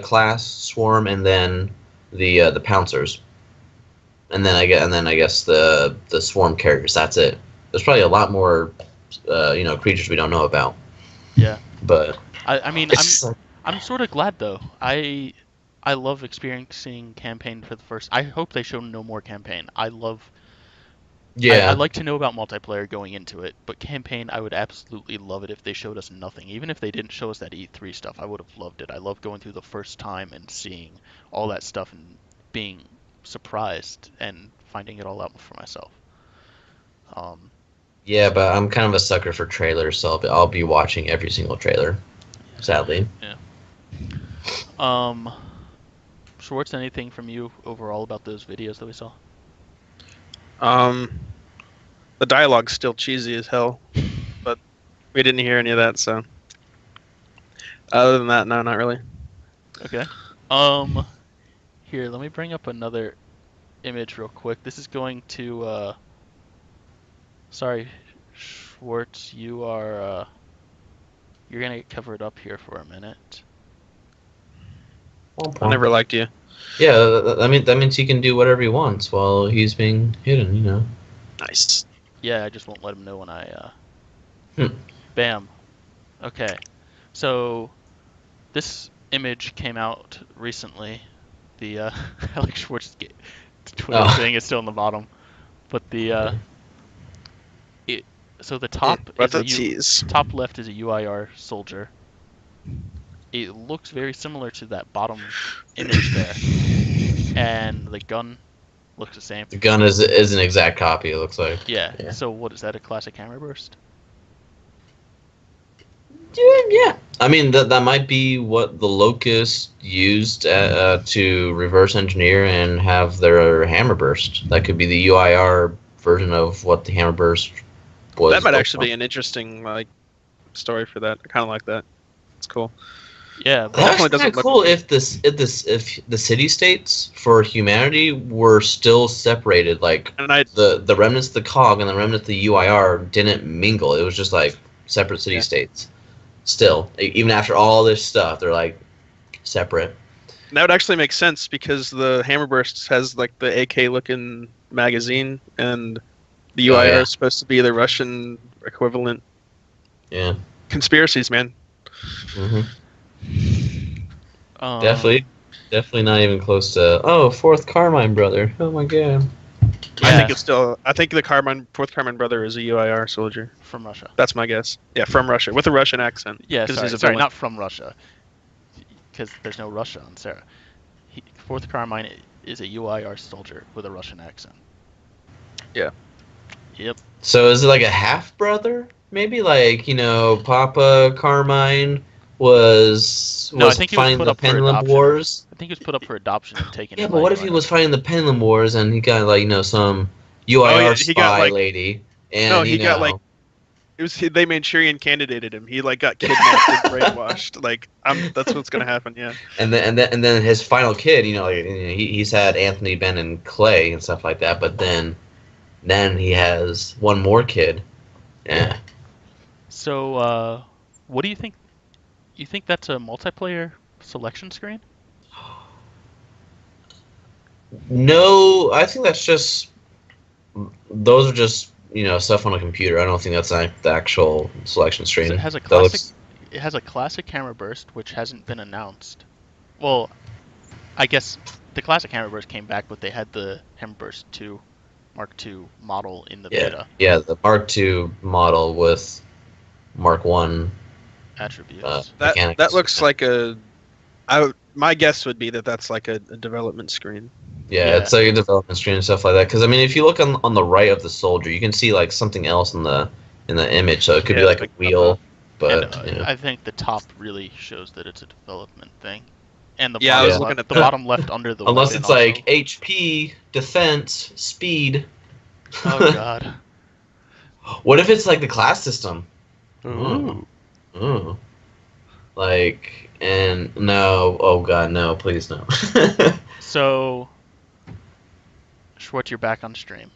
class swarm, and then the pouncers. And then I guess the swarm carriers. That's it. There's probably a lot more creatures we don't know about. Yeah. But I mean, I'm sort of glad though. I love experiencing campaign for the first. I hope they show no more campaign. I love. Yeah. I like to know about multiplayer going into it, but campaign, I would absolutely love it if they showed us nothing. Even if they didn't show us that E3 stuff, I would have loved it. I love going through the first time and seeing all that stuff and being surprised and finding it all out for myself. Yeah, but I'm kind of a sucker for trailers, so I'll be watching every single trailer. Sadly. Yeah. Schwartz, anything from you overall about those videos that we saw? The dialogue's still cheesy as hell, but we didn't hear any of that, so other than that, no, not really. Okay. Here, let me bring up another image real quick. This is going to sorry, Schwartz, you are you're gonna get covered up here for a minute. I never liked you. Yeah, that means he can do whatever he wants while he's being hidden, you know. Nice. Yeah, I just won't let him know when I Bam. Okay. So this image came out recently. The Alex Schwartz Twitter thing is still in the bottom. But the so the top top left is a UIR Soldier. It looks very similar to that bottom image there, and the gun looks the same. The gun is an exact copy. It looks like. Yeah. So what is that? A classic hammer burst? Yeah. I mean, that might be what the Locust used to reverse engineer and have their hammer burst. That could be the UIR version of what the hammer burst was. That might actually be an interesting story for that. I kind of like that. It's cool. Yeah, That actually doesn't look cool if the city states for humanity were still separated, like the remnants of the COG and the remnants of the UIR didn't mingle. It was just like separate city states. Still, even after all this stuff, they're like separate. That would actually make sense because the Hammer Burst has like the AK looking magazine, and the UIR is supposed to be the Russian equivalent. Yeah. Conspiracies, man. Mm-hmm. Definitely not even close to. Fourth Carmine brother. Oh my god. Yeah. I think the fourth Carmine brother is a UIR soldier from Russia. That's my guess. Yeah, from Russia with a Russian accent. Yeah, sorry, not from Russia, because there's no Russia on Sarah. Fourth Carmine is a UIR soldier with a Russian accent. Yeah. Yep. So is it like a half brother? Maybe like Papa Carmine was fighting the Pendulum Wars. I think he was put up for adoption and taken. Yeah, but what if he was fighting the Pendulum Wars and he got some UIR spy lady? And he got like they Manchurian candidated him. He got kidnapped and brainwashed. That's what's gonna happen. Yeah. And then his final kid, he's had Anthony, Ben, and Clay and stuff like that. But then he has one more kid. Yeah. So, what do you think? You think that's a multiplayer selection screen? No, I think that's just. Those are just stuff on a computer. I don't think that's the actual selection screen. It has a classic. It has a classic hammer burst, which hasn't been announced. Well, I guess the classic hammer burst came back, but they had the hammer burst 2, Mark II model in the beta. Yeah, the Mark II model with Mark I attributes. That looks like my guess would be that's like a development screen. Yeah, it's like a development screen and stuff like that. Because if you look on the right of the soldier, you can see something else in the image. So it could be like a wheel. But I think the top really shows that it's a development thing. And the I was looking at the bottom left under the. Unless it's like HP, defense, speed. Oh god. What if it's like the class system? Ooh. Ooh. No, oh god, no, please no. So, Schwartz, you're back on stream.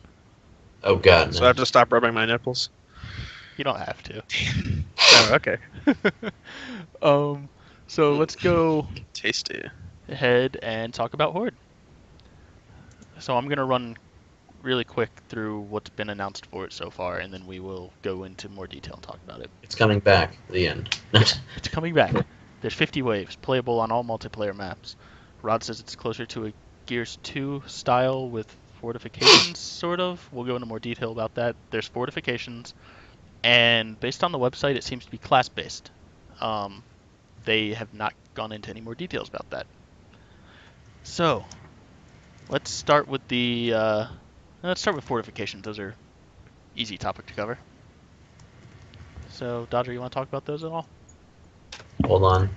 Oh god, no. So I have to stop rubbing my nipples? You don't have to. Oh, okay. So let's go tasty ahead and talk about Horde. So I'm going to run really quick through what's been announced for it so far, and then we will go into more detail and talk about it. It's coming back. The end. It's coming back. There's 50 waves, playable on all multiplayer maps. Rod says it's closer to a Gears 2 style with fortifications, sort of. We'll go into more detail about that. There's fortifications, and based on the website, it seems to be class-based. They have not gone into any more details about that. So, let's start with fortifications. Those are easy topic to cover. So, Dodger, you want to talk about those at all? Hold on.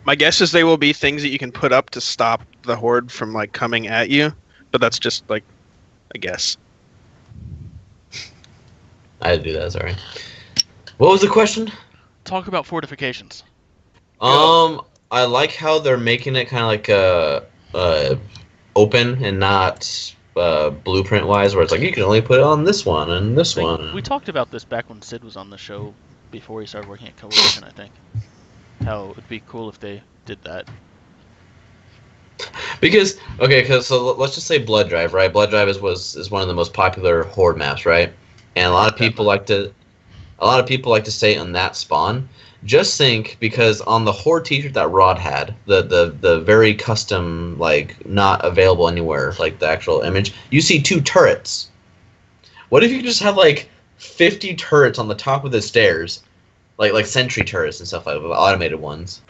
My guess is they will be things that you can put up to stop the Horde from coming at you, but that's just a guess. I had to do that. Sorry. What was the question? Talk about fortifications. I like how they're making it kind of like open and not blueprint wise, where it's like you can only put it on this one and this one. We talked about this back when Sid was on the show before he started working at Coalition, I think. How it would be cool if they did that. Because so let's just say Blood Drive, right? Blood Drive is one of the most popular Horde maps, right? And a lot of people like to stay on that spawn. Just think, because on the Horde t-shirt that Rod had, the very custom, not available anywhere, the actual image, you see 2 turrets. What if you just have 50 turrets on the top of the stairs, like sentry turrets and stuff, like automated ones?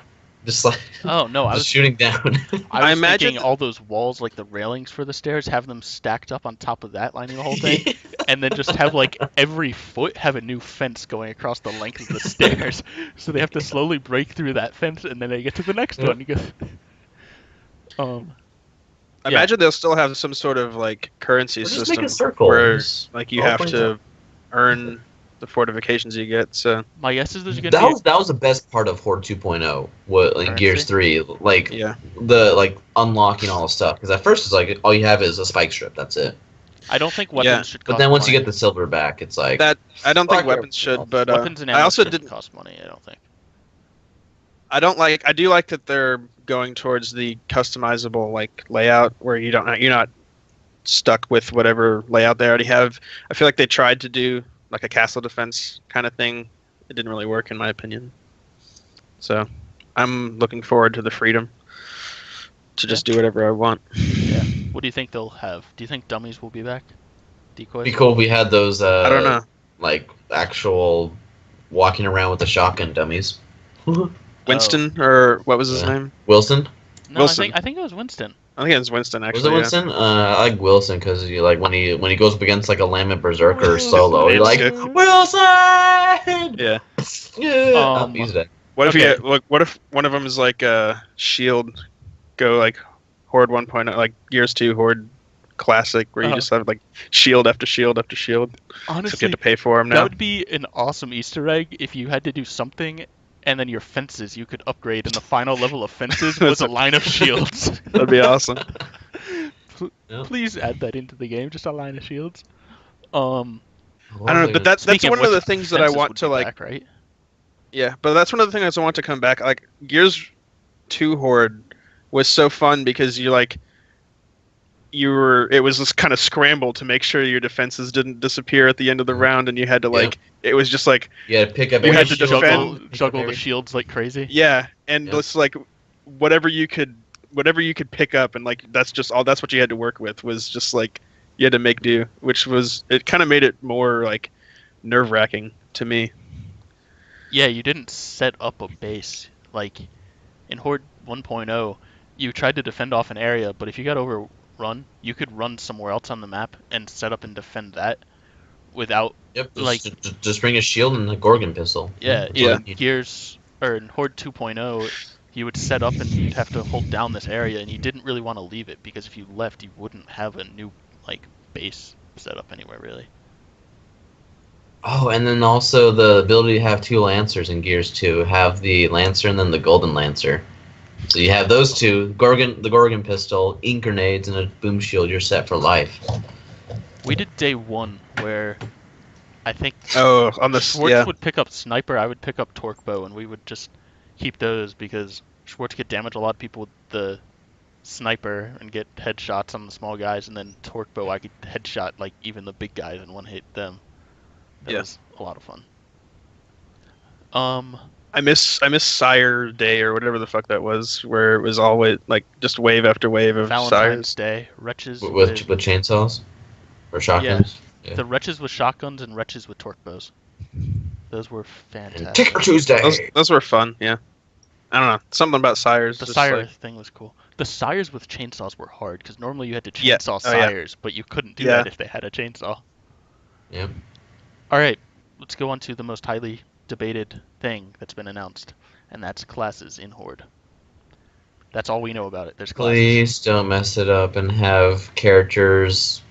Just like Oh no, I just was shooting down. I was imagine thinking all those walls, like the railings for the stairs, have them stacked up on top of that, lining the whole thing, and then just have like every foot have a new fence going across the length of the stairs, so they have to slowly break through that fence, and then they get to the next one. You go, I yeah. imagine they'll still have some sort of like currency Or just make system a circle. where Just like you all have points to out. earn the fortifications you get. So My guess is there's gonna That be was that was the best part of Horde 2.0. What in Gears Currency? 3, like yeah, the unlocking all the stuff. Because at first it's like all you have is a spike strip. That's it. I don't think weapons should But cost then once you money. get the silver back, it's like that I don't think fuck weapons everything else. should, but Weapons and I ammo also shouldn't didn't. cost money. I don't think. I do like that they're going towards the customizable like layout where you're not stuck with whatever layout they already have. I feel like they tried to do like a castle defense kind of thing. It didn't really work in my opinion. So I'm looking forward to the freedom to just do whatever I want. Yeah. What do you think they'll have? Do you think dummies will be back? Decoys? It'd be cool if we had those I don't know. like actual walking around with the shotgun dummies. Winston or what was his name? Wilson? No, Wilson. I think it was Winston. I think it was Winston actually. Was it Winston? I like Wilson because you like when he goes up against like a Lament Berserker or solo, you're like Wilson. Yeah. Yeah. He's dead. What if Okay. what if one of them is like a shield, go like Horde 1.0, like Gears 2 Horde Classic, where you just have like shield after shield after shield. So you Honestly, have to pay for them that now. would be an awesome Easter egg if you had to do something, and then your fences you could upgrade, and the final level of fences was a line of shields. That'd be awesome. Yeah. Please add that into the game, just a line of shields. I don't know, but that's Speaking one of the which, things that I fences want would to be like. back, right? Yeah, but that's one of the things I want to come back. Like Gears 2 Horde was so fun because it was this kind of scramble to make sure your defenses didn't disappear at the end of the round, and you had to like it was just like you had to pick up. You every had to shield, defend- pick up juggle the every- shields like crazy. yeah, and Yep. just like whatever you could pick up, and like that's what you had to work with was just like you had to make do, which was it kind of made it more like nerve-wracking to me. Yeah, you didn't set up a base. Like, in Horde 1.0, you tried to defend off an area, but if you got overrun, you could run somewhere else on the map and set up and defend that without, Yep. like- Just bring a shield and a Gorgon pistol. yeah, That's Yeah. all you need. Gears, or in Horde 2.0, you would set up and you'd have to hold down this area, and you didn't really want to leave it, because if you left, you wouldn't have a new, like, base set up anywhere, really. Oh, and then also the ability to have two Lancers in Gears 2. Have the Lancer and then the Golden Lancer. So you have those two, the Gorgon pistol, ink grenades, and a boom shield. You're set for life. We did day one, where I think Oh, on the Schwartz would pick up Sniper, I would pick up Torque Bow, and we would just keep those because Schwartz could damage a lot of people with the Sniper and get headshots on the small guys, and then Torque Bow I could headshot like even the big guys and one hit them. That was a lot of fun. I miss Sire Day or whatever the fuck that was, where it was always like just wave after wave of Valentine's Sires. Day, Wretches With chainsaws? Or shotguns? Yeah. the Wretches with shotguns and Wretches with Torque Bows. Those were And fantastic. Ticker Tuesday! Those were fun, yeah. I don't know, something about Sires. The just Sire like- thing was cool. The Sires with chainsaws were hard, because normally you had to Yeah. chainsaw Oh, yeah. Sires, but you couldn't do Yeah. that if they had a chainsaw. Yeah. Alright, let's go on to the most highly debated thing that's been announced, and that's classes in Horde. That's all we know about it. There's classes. Please don't mess it up and have characters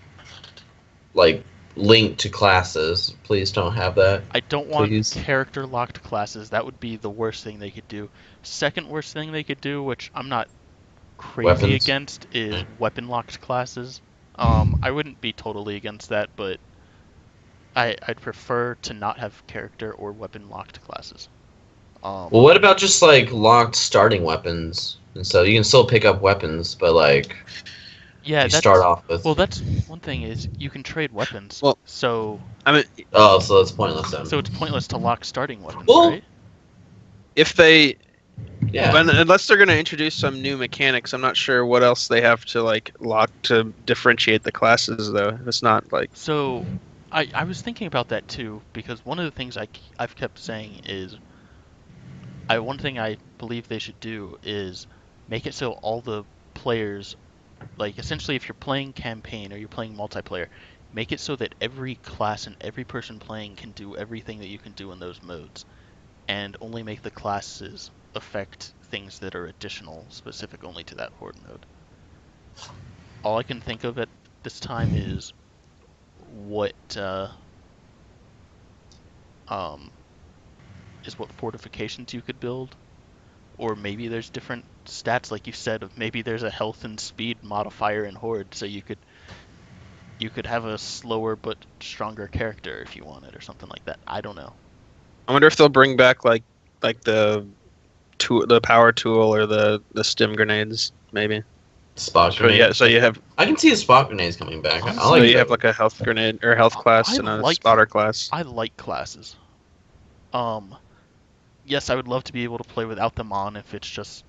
like linked to classes. Please don't have that. I don't want Please. character locked classes. That would be the worst thing they could do. Second worst thing they could do, which I'm not crazy Weapons. against, is weapon locked classes. I wouldn't be totally against that, but I'd prefer to not have character or weapon locked classes. Well, what about just like locked starting weapons? And so you can still pick up weapons, but like yeah, you that's, start off with. well, that's one thing is you can trade weapons. Well- so I mean, Oh, so that's pointless then. so it's pointless to lock starting weapons, Well, right? if they, yeah. unless they're going to introduce some new mechanics, I'm not sure what else they have to like lock to differentiate the classes, though. If it's not like, So, I was thinking about that too, because one of the things I've kept saying is, one thing I believe they should do is make it so all the players, like essentially if you're playing campaign or you're playing multiplayer, make it so that every class and every person playing can do everything that you can do in those modes, and only make the classes affect things that are additional, specific only to that Horde mode. All I can think of at this time is what fortifications you could build, or maybe there's different stats, like you said, of maybe there's a health and speed modifier in Horde, so you could have a slower but stronger character if you wanted, or something like that. I don't know. I wonder if they'll bring back like the power tool or the stim grenades, maybe. Spot So grenade. yeah, so you have I can see the spot grenades coming back. Honestly, I like so you have like a health grenade or health class and a spotter class. I like classes. Yes, I would love to be able to play without them on if it's just,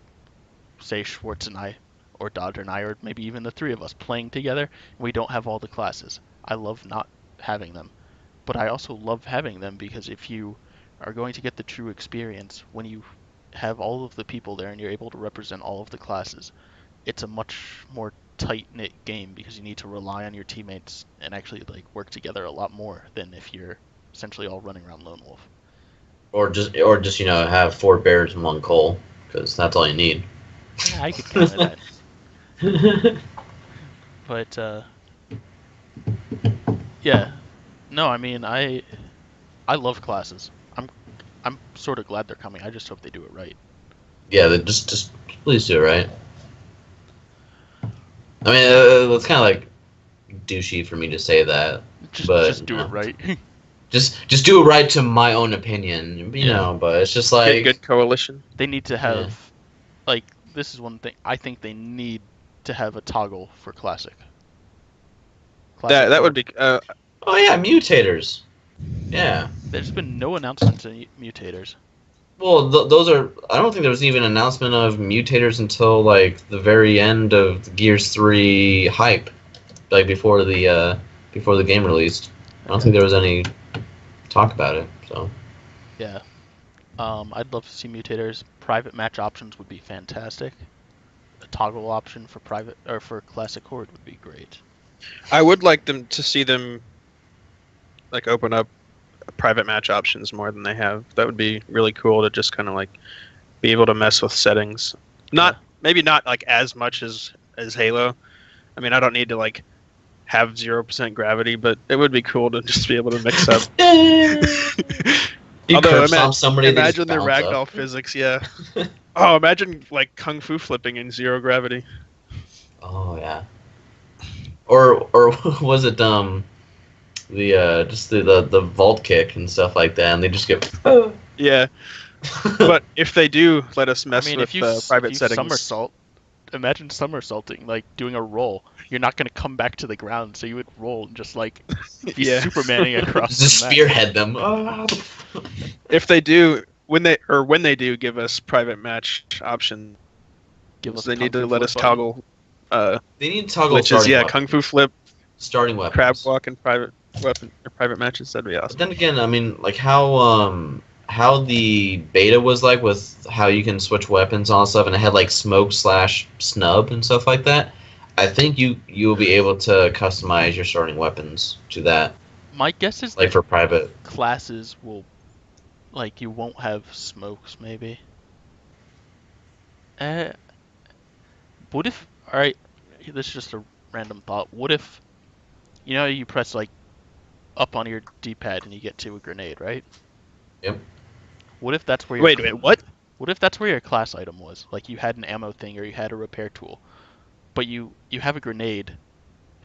say, Schwartz and I, or Dodger and I, or maybe even the three of us playing together, and we don't have all the classes. I love not having them. But I also love having them because if you are going to get the true experience, when you have all of the people there and you're able to represent all of the classes, it's a much more tight-knit game because you need to rely on your teammates and actually like work together a lot more than if you're essentially all running around lone wolf. or just have 4 bears and 1 coal, because that's all you need. Yeah, I could count that. But yeah, no, I mean I love classes. I'm sort of glad they're coming. I just hope they do it right. Yeah, they just please do it right. I mean, it's kind of like douchey for me to say that, but Just do it right. just do it right to my own opinion, you know. But it's just like Get a good coalition. They need to have like, this is one thing I think they need to have a toggle for classic. That would be. oh yeah, mutators. Yeah. There's been no announcements of mutators. Well, those are. I don't think there was even an announcement of mutators until like the very end of the Gears 3 hype, like before the game released. I don't think there was any talk about it. So. Yeah. I'd love to see mutators. Private match options would be fantastic. A toggle option for private or for classic Horde would be great. I would like them to see them like open up private match options more than they have. That would be really cool to just kind of like be able to mess with settings. Maybe not like as much as Halo. I mean, I don't need to like have 0% gravity, but it would be cool to just be able to mix up. Although imagine the ragdoll physics, yeah. Oh, imagine like kung fu flipping in 0 gravity. Oh yeah. Or was it just the vault kick and stuff like that, and they just get yeah. But if they do let us mess with private settings, somersault. Imagine somersaulting, like doing a roll. You're not going to come back to the ground, so you would roll and just like be Supermaning across. Just spearhead them. If they do, when they do give us private match options, they need to let us toggle. They need to toggle. Which is kung fu flip, starting weapons, crab walk, and private matches. That'd be awesome. But then again, I mean, like how the beta was like with how you can switch weapons and all stuff, and it had like smoke/snub and stuff like that. I think you'll be able to customize your starting weapons to that. My guess is like for private classes will, like, you won't have smokes maybe. What if? All right, this is just a random thought. What if, you press like up on your D-pad and you get to a grenade, right? Yep. What if that's where wait, what? What if that's where your class item was? Like you had an ammo thing or you had a repair tool, but you have a grenade,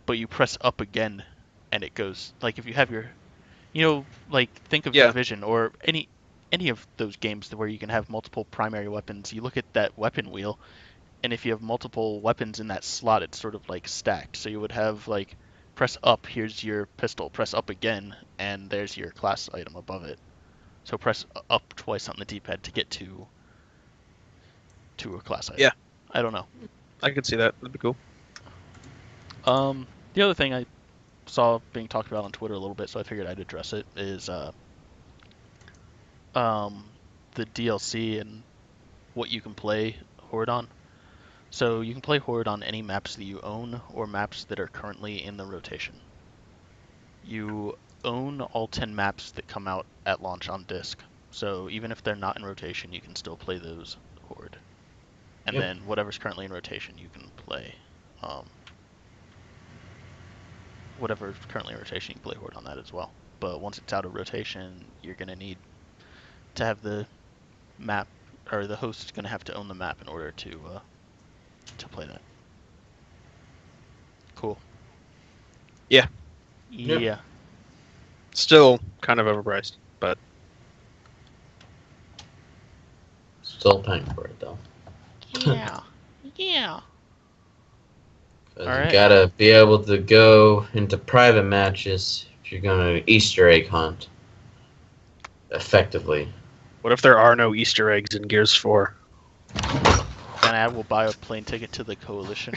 but you press up again, and it goes, like if you have your, like think of Division or any of those games where you can have multiple primary weapons. You look at that weapon wheel, and if you have multiple weapons in that slot, it's sort of like stacked. So you would have like, press up, here's your pistol, press up again, and there's your class item above it. So press up twice on the D-pad to get to a class item. Yeah. I don't know. I could see that. That'd be cool. The other thing I saw being talked about on Twitter a little bit, so I figured I'd address it, is the DLC and what you can play Horde on. So you can play Horde on any maps that you own or maps that are currently in the rotation. You own all 10 maps that come out at launch on disc. So even if they're not in rotation, you can still play those Horde. And then whatever's currently in rotation, you can play. Whatever's currently in rotation, you can play Horde on that as well. But once it's out of rotation, you're going to need to have the map, or the host is going to have to own the map in order to play that. Cool. Yeah. Yeah. Yep. Still kind of overpriced, but Still paying for it though. Yeah. Yeah. Because All right. you gotta be able to go into private matches if you're gonna Easter egg hunt effectively. what if there are no Easter eggs in Gears 4? Then I will buy a plane ticket to the Coalition.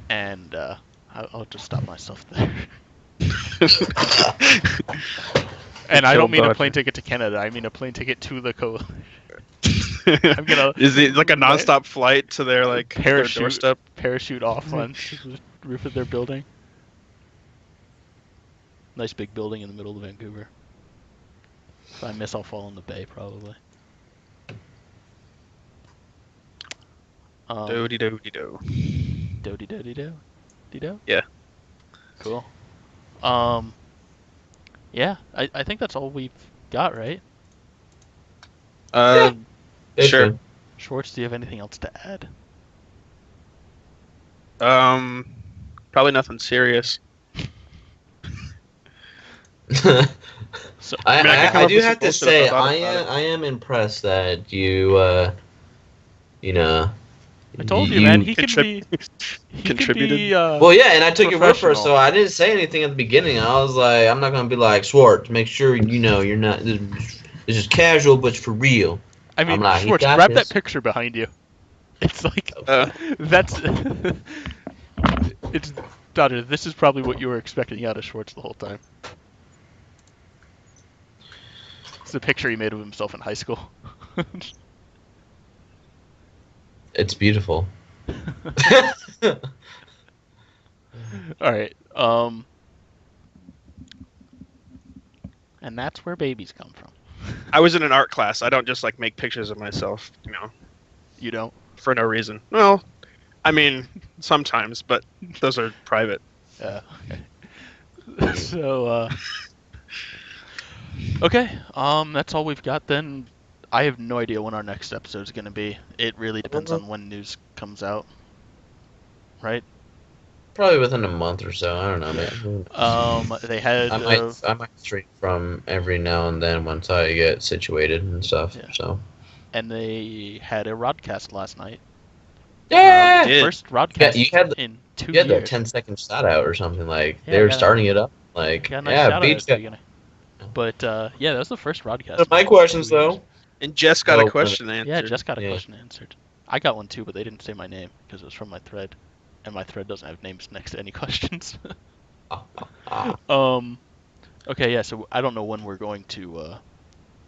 And I'll just stop myself there. And I don't mean a plane ticket to Canada. I mean a plane ticket to the Coalition. I'm gonna. Is it like a nonstop flight to their like their doorstep? Parachute off on the roof of their building. Nice big building in the middle of Vancouver. If I miss, I'll fall in the bay probably. Doody doody do. Doody doody do. Dido? Yeah. Cool. Yeah, I think that's all we've got, right? Sure. Basically. Schwartz, do you have anything else to add? Probably nothing serious. So I do have to say I I am impressed that you you know. I told you, man, he can be contributed. Well, yeah, and I took your word for it, professional. so I didn't say anything at the beginning. I was like, I'm not gonna be like Swart. Make sure you know you're not. This is casual, but it's for real. I mean, I'm like, he Schwartz, got grab this. that picture behind you. It's like that's it's Dodger. This is probably what you were expecting out of Schwartz the whole time. It's the picture he made of himself in high school. It's beautiful. All right. And that's where babies come from. I was in an art class. I don't just like make pictures of myself, You don't? for no reason. Well, I mean, sometimes, but those are private. Yeah. Okay. So, okay. That's all we've got then. I have no idea when our next episode is going to be. It really depends on when news comes out. Right? Probably within a month or so. I don't know, man. They had. I might stream from every now and then once I get situated and stuff. Yeah. So. And they had a rodcast last night. Yeah. First rodcast you had in 2 You had years. that 10-second shout out or something like Yeah, they were got starting it up. Like Got a nice shout out at the BChaps. beginning. But yeah, that was the first rodcast. My in questions 2 years. though. And Jess got Well, a question answered. Yeah, Jess got a Yeah. question answered. I got one too, but they didn't say my name because it was from my thread, and my thread doesn't have names next to any questions. Okay, yeah. So I don't know when we're going to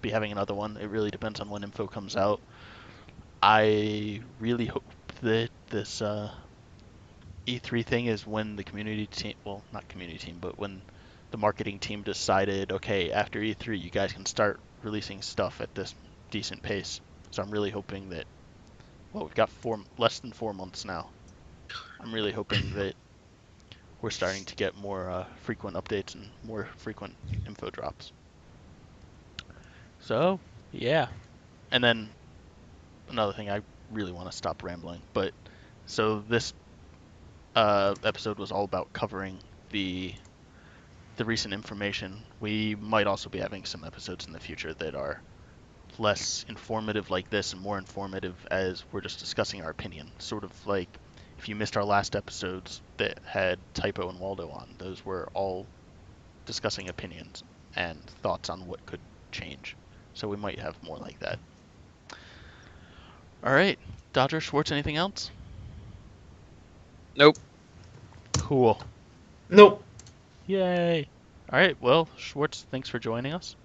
be having another one. It really depends on when info comes out. I really hope that this E3 thing is when the community team, well, not community team, but when the marketing team decided, okay, after E3, you guys can start releasing stuff at this decent pace. So I'm really hoping that, well, we've got less than 4 months now. I'm really hoping that we're starting to get more frequent updates and more frequent info drops. So, yeah. And then another thing, I really want to stop rambling, but so this episode was all about covering the recent information. We might also be having some episodes in the future that are less informative like this and more informative as we're just discussing our opinion. Sort of like if you missed our last episodes that had Typo and Waldo on, those were all discussing opinions and thoughts on what could change. So we might have more like that. All right, Dodger, Schwartz, anything else? Nope. Cool. Nope. Yay. All right, well, Schwartz, thanks for joining us.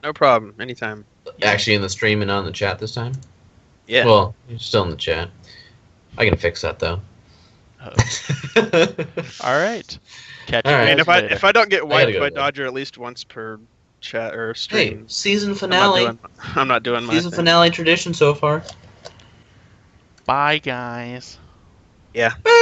No problem. Anytime. actually in the stream and not in the chat this time? Yeah. Well, you're still in the chat. I can fix that though. All right. Catch All you right. I mean, guys later. if I don't get gotta wiped go by then. Dodger at least once per chat or Hey, stream, season finale. I'm not doing my Season thing. finale tradition so far. Bye, guys. Yeah. Bye.